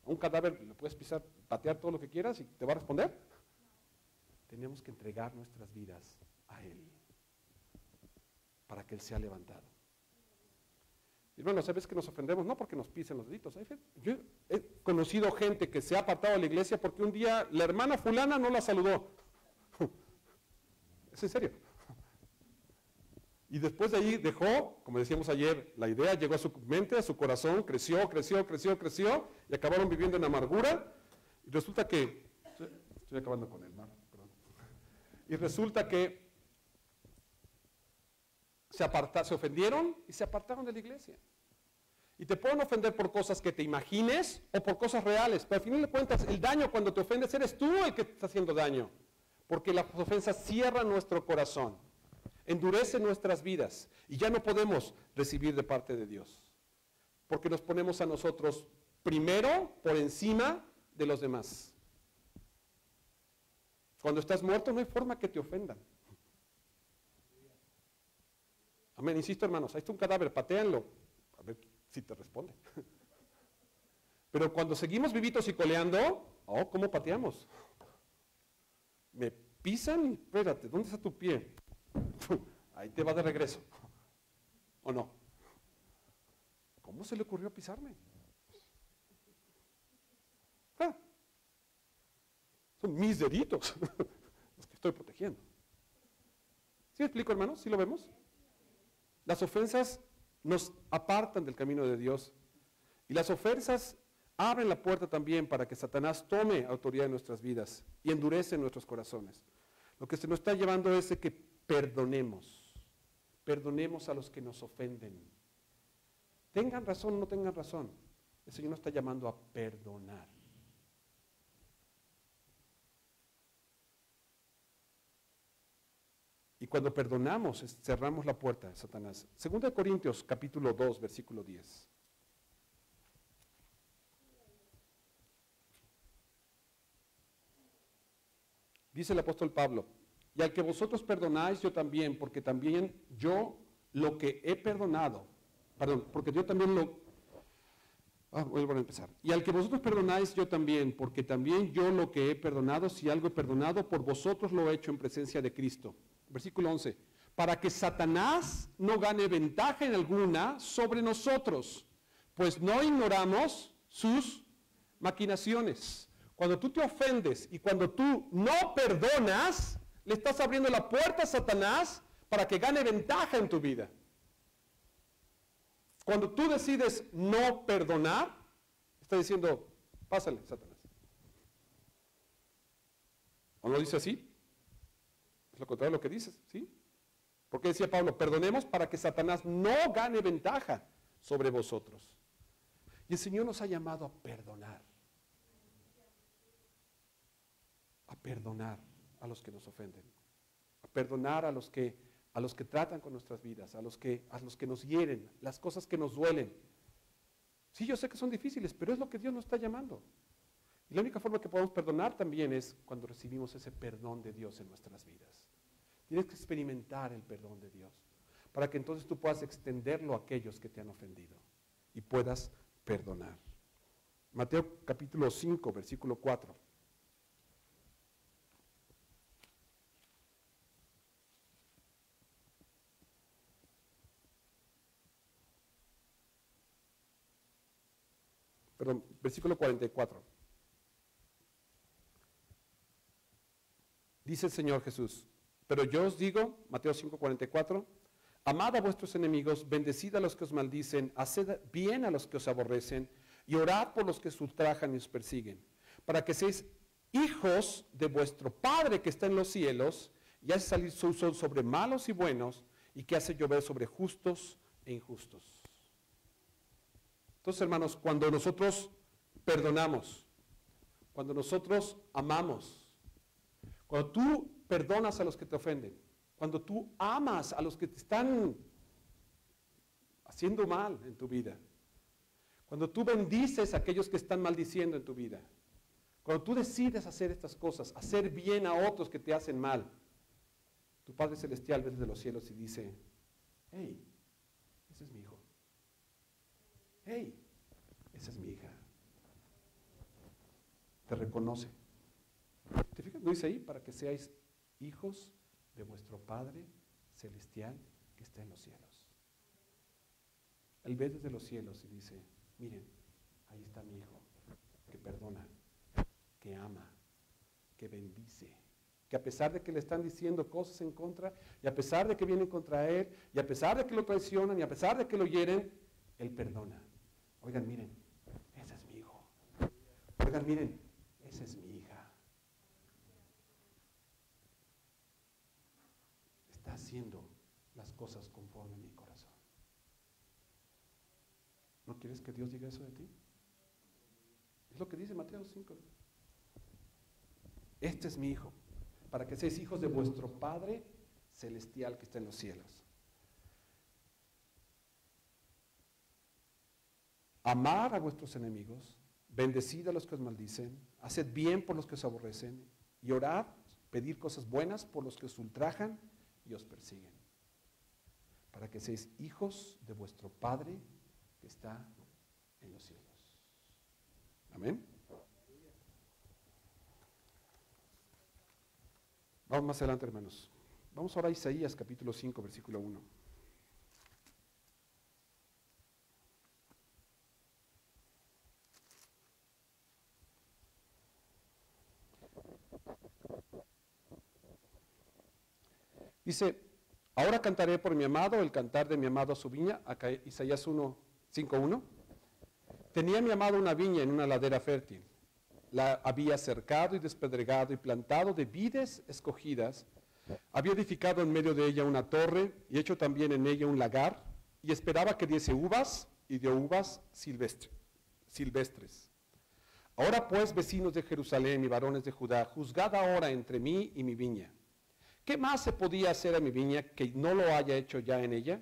A: A un cadáver le puedes pisar, patear todo lo que quieras y te va a responder. Tenemos que entregar nuestras vidas a Él para que Él sea levantado. Y bueno, ¿sabes que nos ofendemos? No porque nos pisen los deditos. Yo he conocido gente que se ha apartado de la iglesia porque un día la hermana fulana no la saludó. Es en serio. Y después de ahí dejó, como decíamos ayer, la idea llegó a su mente, a su corazón, creció, y acabaron viviendo en amargura. Y resulta que, estoy acabando con él, ¿no? Perdón. Y resulta que se ofendieron y se apartaron de la iglesia. Y te pueden ofender por cosas que te imagines o por cosas reales, pero al final de cuentas el daño cuando te ofendes eres tú el que te está haciendo daño, porque las ofensas cierran nuestro corazón, endurecen nuestras vidas y ya no podemos recibir de parte de Dios, porque nos ponemos a nosotros primero por encima de los demás. Cuando estás muerto no hay forma que te ofendan. Amén, insisto hermanos, ahí está un cadáver, patéanlo, a ver si te responde. Pero cuando seguimos vivitos y coleando, ¿cómo pateamos? Me pisan y espérate, ¿dónde está tu pie? Ahí te va de regreso. ¿O no? ¿Cómo se le ocurrió pisarme? Son mis deditos los que estoy protegiendo. ¿Sí me explico, hermanos? ¿Sí lo vemos? Las ofensas nos apartan del camino de Dios y las ofensas abren la puerta también para que Satanás tome autoridad en nuestras vidas y endurece nuestros corazones. Lo que se nos está llevando es que perdonemos a los que nos ofenden. Tengan razón o no tengan razón, el Señor nos está llamando a perdonar. Y cuando perdonamos, cerramos la puerta a Satanás. 2 Corintios capítulo 2, versículo 10. Dice el apóstol Pablo, y al que vosotros perdonáis, yo también, porque también yo lo que he perdonado, porque yo también vuelvo a empezar. Y al que vosotros perdonáis, yo también, porque también yo lo que he perdonado, si algo he perdonado, por vosotros lo he hecho en presencia de Cristo. Versículo 11, para que Satanás no gane ventaja en alguna sobre nosotros, pues no ignoramos sus maquinaciones. Cuando tú te ofendes y cuando tú no perdonas, le estás abriendo la puerta a Satanás para que gane ventaja en tu vida. Cuando tú decides no perdonar, está diciendo, pásale, Satanás. ¿O no dice así? Es lo contrario de lo que dices, ¿sí? Porque decía Pablo, perdonemos para que Satanás no gane ventaja sobre vosotros. Y el Señor nos ha llamado a perdonar. A perdonar a los que nos ofenden. A perdonar a los que tratan con nuestras vidas, a los que nos hieren, las cosas que nos duelen. Sí, yo sé que son difíciles, pero es lo que Dios nos está llamando. Y la única forma que podemos perdonar también es cuando recibimos ese perdón de Dios en nuestras vidas. Tienes que experimentar el perdón de Dios para que entonces tú puedas extenderlo a aquellos que te han ofendido y puedas perdonar. Mateo capítulo 5, versículo 4. perdón, versículo 44. Dice el Señor Jesús, pero yo os digo, Mateo 5:44, amad a vuestros enemigos, bendecid a los que os maldicen, haced bien a los que os aborrecen, y orad por los que os ultrajan y os persiguen, para que seáis hijos de vuestro Padre que está en los cielos, y hace salir su sol sobre malos y buenos, y que hace llover sobre justos e injustos. Entonces, hermanos, cuando nosotros perdonamos, cuando nosotros amamos, cuando tú perdonas a los que te ofenden, cuando tú amas a los que te están haciendo mal en tu vida, cuando tú bendices a aquellos que están maldiciendo en tu vida, cuando tú decides hacer estas cosas, hacer bien a otros que te hacen mal, tu Padre Celestial ve desde los cielos y dice, hey, ese es mi hijo. Hey, esa es mi hija. Te reconoce. ¿Te fijas? ¿No dice ahí? Para que seáis hijos de vuestro Padre Celestial que está en los cielos. Él ve desde los cielos y dice, miren, ahí está mi hijo, que perdona, que ama, que bendice, que a pesar de que le están diciendo cosas en contra, y a pesar de que vienen contra él, y a pesar de que lo traicionan, y a pesar de que lo hieren, él perdona. Oigan, miren, ese es mi hijo. Oigan, miren, esa es mi hija. Está haciendo las cosas conforme a mi corazón. ¿No quieres que Dios diga eso de ti? Es lo que dice Mateo 5. Este es mi hijo, para que seáis hijos de vuestro Padre Celestial que está en los cielos. Amar a vuestros enemigos, bendecid a los que os maldicen, haced bien por los que os aborrecen, y orad, pedir cosas buenas por los que os ultrajan y os persiguen, para que seáis hijos de vuestro Padre que está en los cielos. Amén. Vamos más adelante, hermanos. Vamos ahora a Isaías capítulo 5, versículo 1. Dice, ahora cantaré por mi amado, el cantar de mi amado a su viña, acá Isaías 5:1. Tenía mi amado una viña en una ladera fértil. La había cercado y despedregado y plantado de vides escogidas. Había edificado en medio de ella una torre y hecho también en ella un lagar, y esperaba que diese uvas, y dio uvas silvestres. Ahora pues, vecinos de Jerusalén y varones de Judá, juzgad ahora entre mí y mi viña. ¿Qué más se podía hacer a mi viña que no lo haya hecho ya en ella?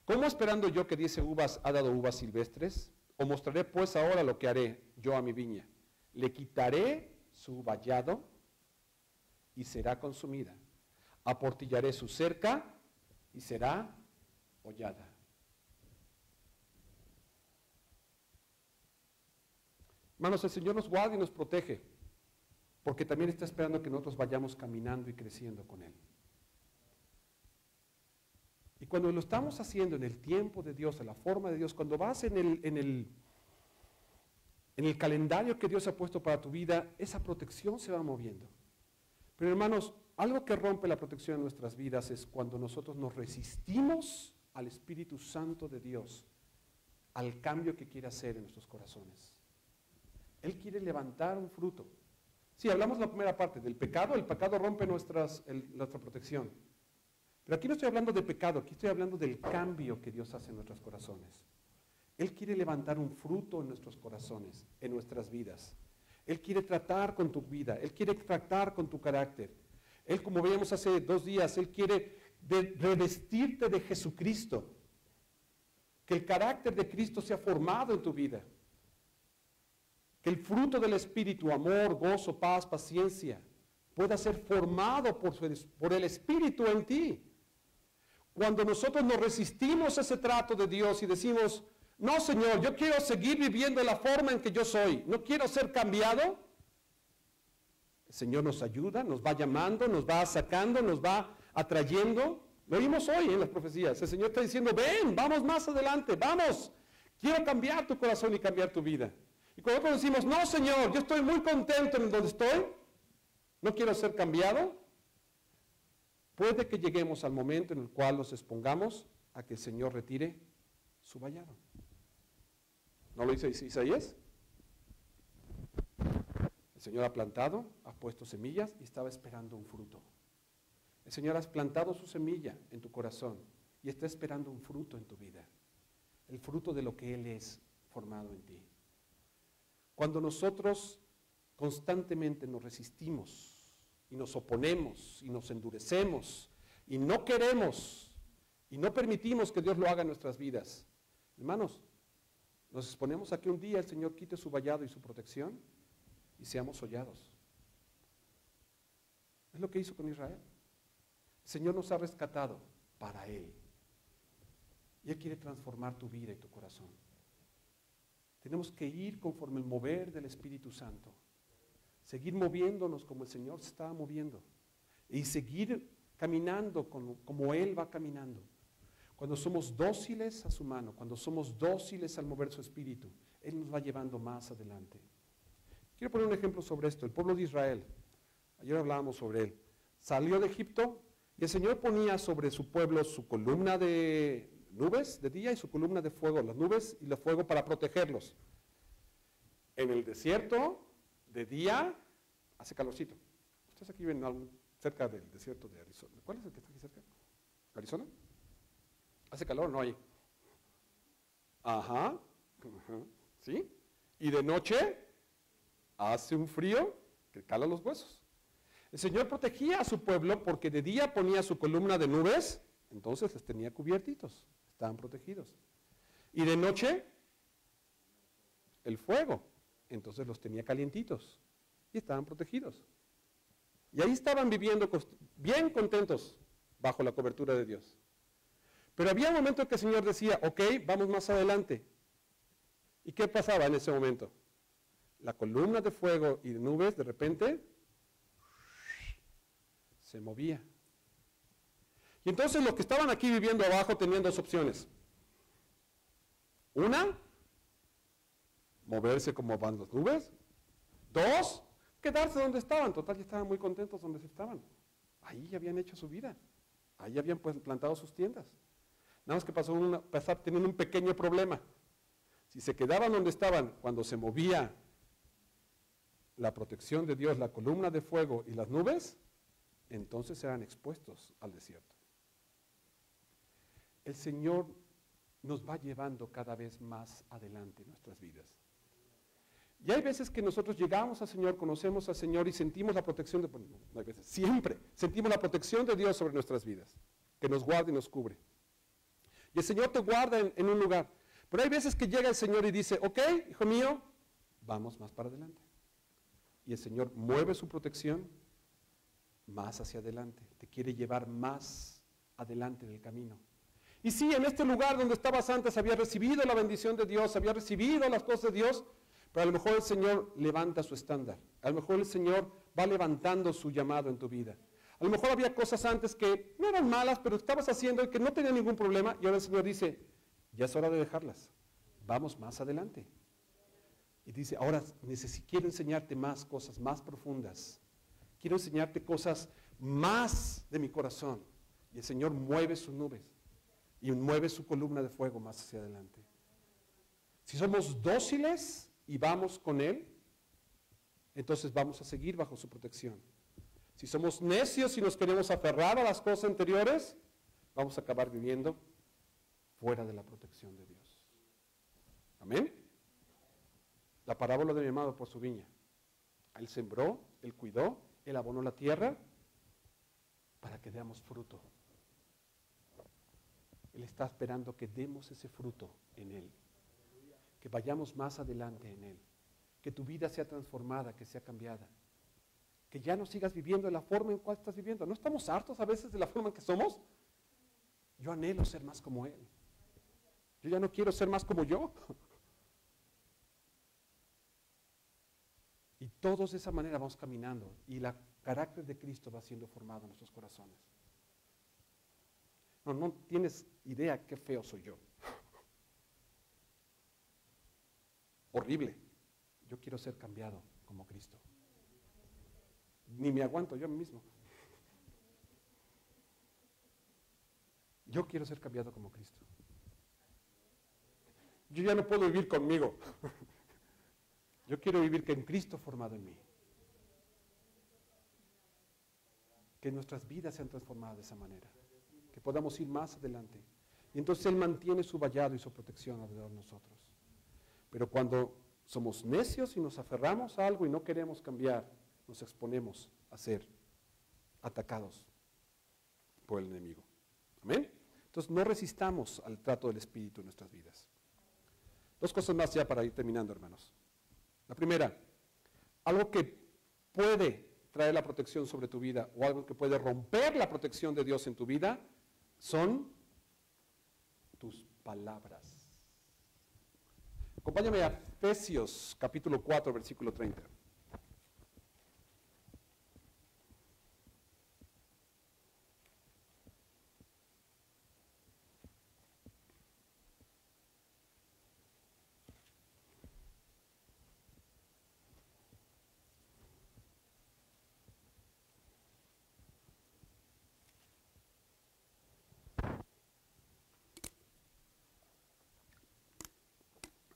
A: ¿Cómo esperando yo que diese uvas ha dado uvas silvestres? Os mostraré pues ahora lo que haré yo a mi viña. Le quitaré su vallado y será consumida. Aportillaré su cerca y será hollada. Hermanos, el Señor nos guarda y nos protege, porque también está esperando que nosotros vayamos caminando y creciendo con Él. Y cuando lo estamos haciendo en el tiempo de Dios, en la forma de Dios, cuando vas en el calendario que Dios ha puesto para tu vida, esa protección se va moviendo. Pero hermanos, algo que rompe la protección en nuestras vidas es cuando nosotros nos resistimos al Espíritu Santo de Dios, al cambio que quiere hacer en nuestros corazones. Él quiere levantar un fruto. Sí, hablamos la primera parte del pecado. El pecado rompe nuestra protección. Pero aquí no estoy hablando de pecado, aquí estoy hablando del cambio que Dios hace en nuestros corazones. Él quiere levantar un fruto en nuestros corazones, en nuestras vidas. Él quiere tratar con tu vida, Él quiere tratar con tu carácter. Él, como veíamos hace 2 días, Él quiere revestirte de Jesucristo. Que el carácter de Cristo sea formado en tu vida. Que el fruto del Espíritu, amor, gozo, paz, paciencia, pueda ser formado por el Espíritu en ti. Cuando nosotros nos resistimos a ese trato de Dios y decimos, no, Señor, yo quiero seguir viviendo la forma en que yo soy, no quiero ser cambiado, el Señor nos ayuda, nos va llamando, nos va sacando, nos va atrayendo. Lo vimos hoy en las profecías. El Señor está diciendo, ven, vamos más adelante, vamos. Quiero cambiar tu corazón y cambiar tu vida. Y cuando nosotros decimos, no, Señor, yo estoy muy contento en donde estoy, no quiero ser cambiado, puede que lleguemos al momento en el cual nos expongamos a que el Señor retire su vallado. ¿No lo dice Isaías? El Señor ha plantado, ha puesto semillas y estaba esperando un fruto. El Señor ha plantado su semilla en tu corazón y está esperando un fruto en tu vida. El fruto de lo que Él es formado en ti. Cuando nosotros constantemente nos resistimos y nos oponemos y nos endurecemos y no queremos y no permitimos que Dios lo haga en nuestras vidas, hermanos, nos exponemos a que un día el Señor quite su vallado y su protección y seamos hollados. Es lo que hizo con Israel. El Señor nos ha rescatado para Él. Y Él quiere transformar tu vida y tu corazón. Tenemos que ir conforme el mover del Espíritu Santo. Seguir moviéndonos como el Señor se estaba moviendo. Y seguir caminando como Él va caminando. Cuando somos dóciles a su mano, cuando somos dóciles al mover su Espíritu, Él nos va llevando más adelante. Quiero poner un ejemplo sobre esto. El pueblo de Israel, ayer hablábamos sobre él, salió de Egipto y el Señor ponía sobre su pueblo su columna de nubes de día y su columna de fuego, las nubes y el fuego para protegerlos. En el desierto, de día, hace calorcito. Ustedes aquí ven cerca del desierto de Arizona. ¿Cuál es el que está aquí cerca? ¿Arizona? ¿Hace calor? No hay. Ajá. ¿Sí? Y de noche hace un frío que cala los huesos. El Señor protegía a su pueblo porque de día ponía su columna de nubes, entonces les tenía cubiertitos, estaban protegidos. Y de noche, el fuego, entonces los tenía calientitos y estaban protegidos. Y ahí estaban viviendo bien contentos bajo la cobertura de Dios. Pero había un momento en que el Señor decía, ok, vamos más adelante. ¿Y qué pasaba en ese momento? La columna de fuego y de nubes de repente se movía. Y entonces los que estaban aquí viviendo abajo tenían dos opciones. Una, moverse como van las nubes. Dos, quedarse donde estaban. Total, ya estaban muy contentos donde estaban. Ahí ya habían hecho su vida. Ahí habían plantado sus tiendas. Nada más que tenían un pequeño problema. Si se quedaban donde estaban, cuando se movía la protección de Dios, la columna de fuego y las nubes, entonces eran expuestos al desierto. El Señor nos va llevando cada vez más adelante en nuestras vidas. Y hay veces que nosotros llegamos al Señor, conocemos al Señor y sentimos la protección no hay veces, siempre sentimos la protección de Dios sobre nuestras vidas, que nos guarda y nos cubre. Y el Señor te guarda en un lugar. Pero hay veces que llega el Señor y dice, ok, hijo mío, vamos más para adelante. Y el Señor mueve su protección más hacia adelante. Te quiere llevar más adelante en el camino. Y sí, en este lugar donde estabas antes había recibido la bendición de Dios, había recibido las cosas de Dios, pero a lo mejor el Señor levanta su estándar. A lo mejor el Señor va levantando su llamado en tu vida. A lo mejor había cosas antes que no eran malas, pero estabas haciendo y que no tenían ningún problema, y ahora el Señor dice, ya es hora de dejarlas. Vamos más adelante. Y dice, ahora quiero enseñarte más cosas más profundas. Quiero enseñarte cosas más de mi corazón. Y el Señor mueve sus nubes y mueve su columna de fuego más hacia adelante. Si somos dóciles y vamos con Él, entonces vamos a seguir bajo su protección. Si somos necios y nos queremos aferrar a las cosas anteriores, vamos a acabar viviendo fuera de la protección de Dios. Amén. La parábola de mi amado por su viña. Él sembró, Él cuidó, Él abonó la tierra para que demos fruto. Él está esperando que demos ese fruto en Él. Que vayamos más adelante en Él. Que tu vida sea transformada, que sea cambiada. Que ya no sigas viviendo de la forma en cual estás viviendo. ¿No estamos hartos a veces de la forma en que somos? Yo anhelo ser más como Él. Yo ya no quiero ser más como yo. Y todos de esa manera vamos caminando y el carácter de Cristo va siendo formado en nuestros corazones. No tienes idea qué feo soy yo. Horrible. Yo quiero ser cambiado como Cristo. Ni me aguanto yo mismo. Yo quiero ser cambiado como Cristo. Yo ya no puedo vivir conmigo. Yo quiero vivir con Cristo formado en mí. Que nuestras vidas sean transformadas de esa manera. Que podamos ir más adelante. Y entonces Él mantiene su vallado y su protección alrededor de nosotros. Pero cuando somos necios y nos aferramos a algo y no queremos cambiar, nos exponemos a ser atacados por el enemigo. ¿Amén? Entonces no resistamos al trato del Espíritu en nuestras vidas. Dos cosas más ya para ir terminando, hermanos. La primera, algo que puede traer la protección sobre tu vida o algo que puede romper la protección de Dios en tu vida son tus palabras. Acompáñame a Efesios capítulo 4, versículo 30.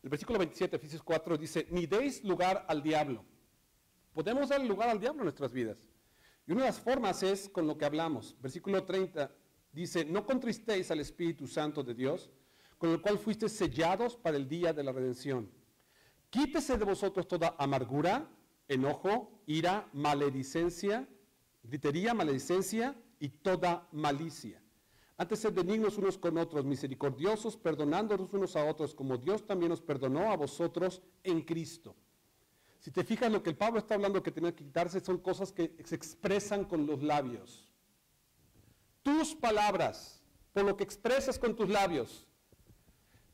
A: El versículo 27, Efesios 4, dice, ni deis lugar al diablo. Podemos dar lugar al diablo en nuestras vidas. Y una de las formas es con lo que hablamos. Versículo 30 dice, no contristéis al Espíritu Santo de Dios, con el cual fuisteis sellados para el día de la redención. Quítese de vosotros toda amargura, enojo, ira, maledicencia, gritería, maledicencia y toda malicia. Antes sed benignos unos con otros, misericordiosos, perdonándonos unos a otros, como Dios también os perdonó a vosotros en Cristo. Si te fijas, lo que el Pablo está hablando que tiene que quitarse son cosas que se expresan con los labios. Tus palabras, por lo que expresas con tus labios,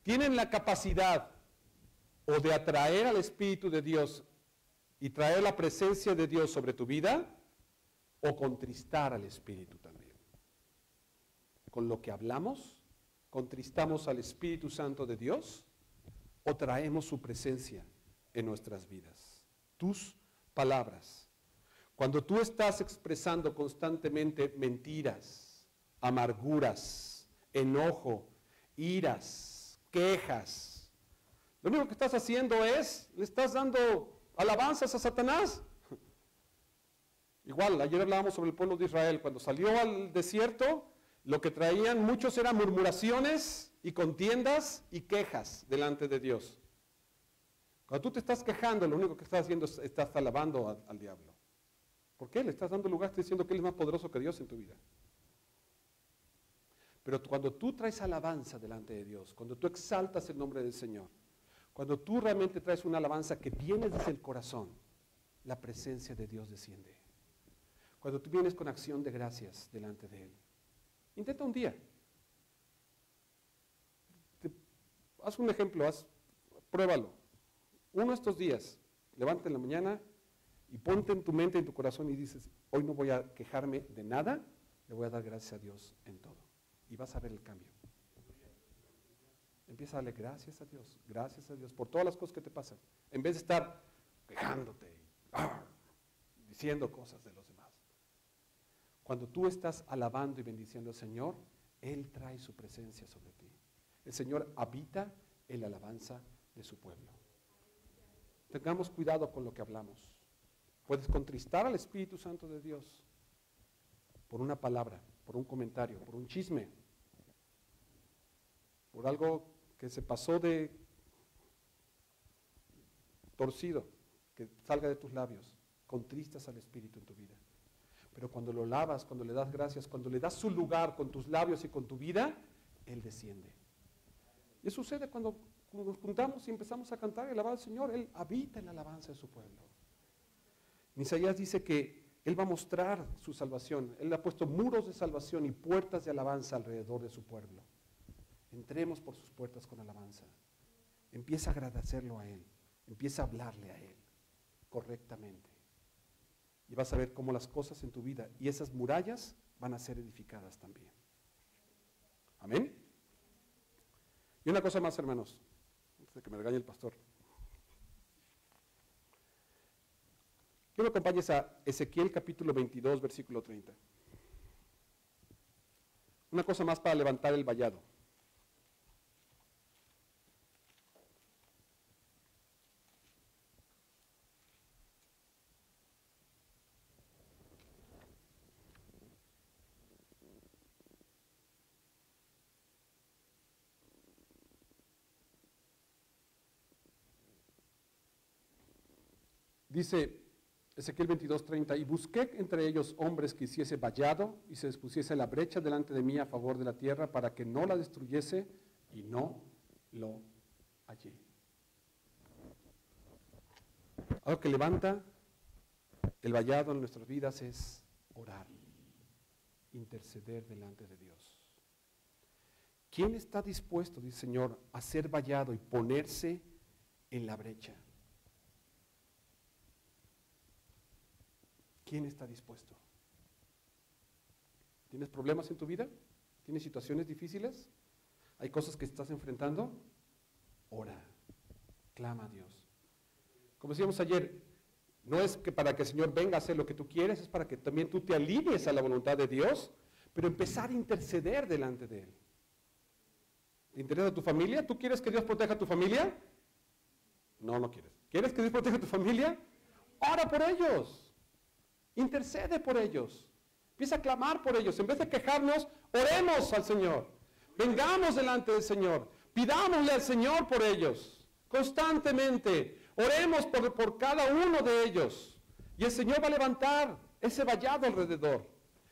A: tienen la capacidad o de atraer al Espíritu de Dios y traer la presencia de Dios sobre tu vida, o contristar al Espíritu también. Con lo que hablamos, contristamos al Espíritu Santo de Dios o traemos su presencia en nuestras vidas. Tus palabras. Cuando tú estás expresando constantemente mentiras, amarguras, enojo, iras, quejas, lo único que estás haciendo es, le estás dando alabanzas a Satanás. Igual, ayer hablábamos sobre el pueblo de Israel, cuando salió al desierto, lo que traían muchos eran murmuraciones y contiendas y quejas delante de Dios. Cuando tú te estás quejando, lo único que estás haciendo es estás alabando al diablo. ¿Por qué? Le estás dando lugar, estás diciendo que Él es más poderoso que Dios en tu vida. Pero cuando tú traes alabanza delante de Dios, cuando tú exaltas el nombre del Señor, cuando tú realmente traes una alabanza que viene desde el corazón, la presencia de Dios desciende. Cuando tú vienes con acción de gracias delante de Él. Intenta un día. Haz un ejemplo, pruébalo. Uno de estos días, levántate en la mañana y ponte en tu mente, en tu corazón y dices, hoy no voy a quejarme de nada, le voy a dar gracias a Dios en todo. Y vas a ver el cambio. Empieza a darle gracias a Dios por todas las cosas que te pasan. En vez de estar quejándote y diciendo cosas de los demás. Cuando tú estás alabando y bendiciendo al Señor, Él trae su presencia sobre ti. El Señor habita en la alabanza de su pueblo. Tengamos cuidado con lo que hablamos. Puedes contristar al Espíritu Santo de Dios por una palabra, por un comentario, por un chisme, por algo que se pasó de torcido, que salga de tus labios. Contristas al Espíritu en tu vida. Pero cuando lo lavas, cuando le das gracias, cuando le das su lugar con tus labios y con tu vida, Él desciende. Y eso sucede cuando nos juntamos y empezamos a cantar y alabar al Señor. Él habita en la alabanza de su pueblo. Isaías dice que Él va a mostrar su salvación. Él ha puesto muros de salvación y puertas de alabanza alrededor de su pueblo. Entremos por sus puertas con alabanza. Empieza a agradecerlo a Él. Empieza a hablarle a Él correctamente. Y vas a ver cómo las cosas en tu vida y esas murallas van a ser edificadas también. Amén. Y una cosa más, hermanos, antes de que me regañe el pastor. No me acompañes a Ezequiel capítulo 22, versículo 30. Una cosa más para levantar el vallado. Dice Ezequiel 22:30, y busqué entre ellos hombres que hiciese vallado y se dispusiese la brecha delante de mí a favor de la tierra para que no la destruyese, y no lo hallé. Algo que levanta el vallado en nuestras vidas es orar, interceder delante de Dios. ¿Quién está dispuesto, dice el Señor, a ser vallado y ponerse en la brecha? ¿Quién está dispuesto? ¿Tienes problemas en tu vida? ¿Tienes situaciones difíciles? ¿Hay cosas que estás enfrentando? Ora, clama a Dios. Como decíamos ayer, no es que para que el Señor venga a hacer lo que tú quieres, es para que también tú te alinees a la voluntad de Dios, pero empezar a interceder delante de Él. ¿Te interesa tu familia? ¿Tú quieres que Dios proteja a tu familia? No, no quieres. ¿Quieres que Dios proteja a tu familia? Ora por ellos. Intercede por ellos. Empieza a clamar por ellos. En vez de quejarnos, oremos al Señor. Vengamos delante del Señor. Pidámosle al Señor por ellos. Constantemente. Oremos por cada uno de ellos. Y el Señor va a levantar ese vallado alrededor.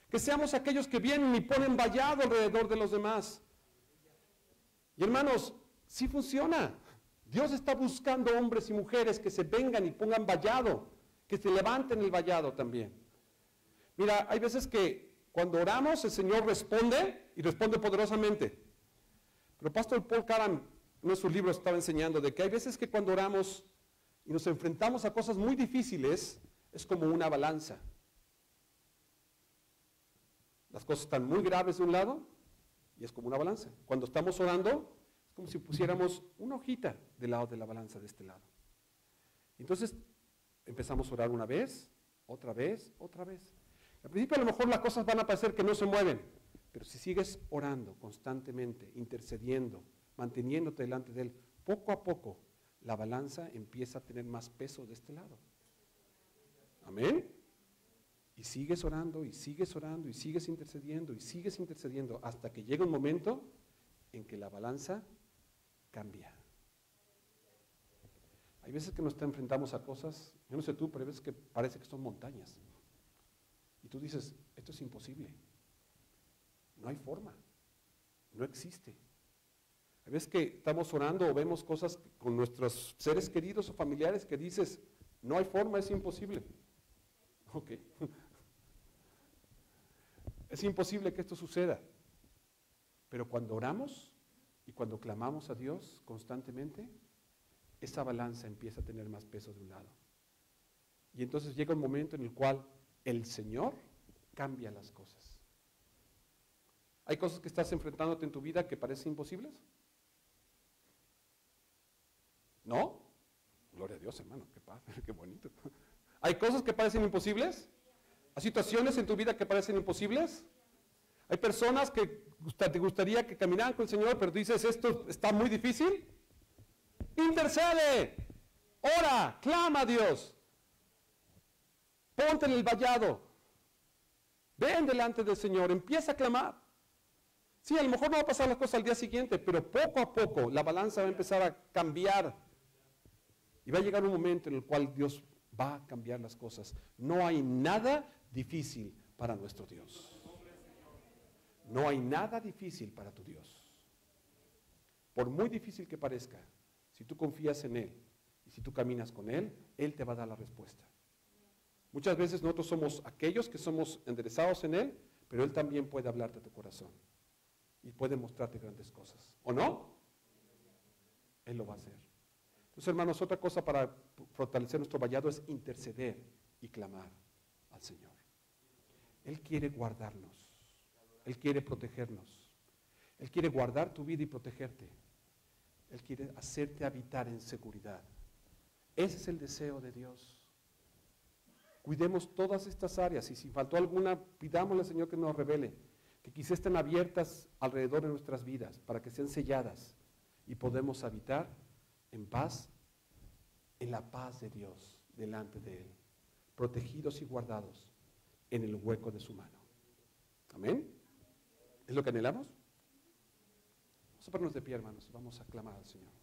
A: Que seamos aquellos que vienen y ponen vallado alrededor de los demás. Y hermanos, sí funciona. Dios está buscando hombres y mujeres que se vengan y pongan vallado, que se levanten el vallado también. Mira, hay veces que cuando oramos el Señor responde y responde poderosamente. Pero Pastor Paul Caram, en uno de sus libros, estaba enseñando de que hay veces que cuando oramos y nos enfrentamos a cosas muy difíciles, es como una balanza. Las cosas están muy graves de un lado y es como una balanza. Cuando estamos orando, es como si pusiéramos una hojita del lado de la balanza de este lado. Entonces, empezamos a orar una vez, otra vez, otra vez. Al principio a lo mejor las cosas van a parecer que no se mueven, pero si sigues orando constantemente, intercediendo, manteniéndote delante de Él, poco a poco la balanza empieza a tener más peso de este lado. Amén. Y sigues orando, y sigues orando, y sigues intercediendo, hasta que llega un momento en que la balanza cambia. Hay veces que nos enfrentamos a cosas, yo no sé tú, pero hay veces que parece que son montañas. Y tú dices, esto es imposible. No hay forma. No existe. Hay veces que estamos orando o vemos cosas con nuestros seres queridos o familiares que dices, no hay forma, es imposible. Ok. Es imposible que esto suceda. Pero cuando oramos y cuando clamamos a Dios constantemente, esa balanza empieza a tener más peso de un lado. Y entonces llega un momento en el cual el Señor cambia las cosas. ¿Hay cosas que estás enfrentándote en tu vida que parecen imposibles? ¿No? Gloria a Dios, hermano, qué padre, qué bonito. ¿Hay cosas que parecen imposibles? ¿Hay situaciones en tu vida que parecen imposibles? ¿Hay personas que te gustaría que caminaran con el Señor, pero dices, esto está muy difícil? Intercede, ora, clama a Dios. Ponte en el vallado. Ven delante del Señor, empieza a clamar. Sí, a lo mejor no va a pasar las cosas al día siguiente, pero poco a poco la balanza va a empezar a cambiar. Y va a llegar un momento en el cual Dios va a cambiar las cosas. No hay nada difícil para nuestro Dios. No hay nada difícil para tu Dios. Por muy difícil que parezca, si tú confías en Él y si tú caminas con Él, Él te va a dar la respuesta. Muchas veces nosotros somos aquellos que somos enderezados en Él, pero Él también puede hablarte a tu corazón y puede mostrarte grandes cosas. ¿O no? Él lo va a hacer. Entonces, hermanos, otra cosa para fortalecer nuestro vallado es interceder y clamar al Señor. Él quiere guardarnos. Él quiere protegernos. Él quiere guardar tu vida y protegerte. Él quiere hacerte habitar en seguridad. Ese es el deseo de Dios. Cuidemos todas estas áreas y si faltó alguna, pidámosle al Señor que nos revele, que quizás estén abiertas alrededor de nuestras vidas para que sean selladas y podemos habitar en paz, en la paz de Dios, delante de Él, protegidos y guardados en el hueco de su mano. Amén. ¿Es lo que anhelamos? Vamos a ponernos de pie, hermanos, y vamos a clamar al Señor.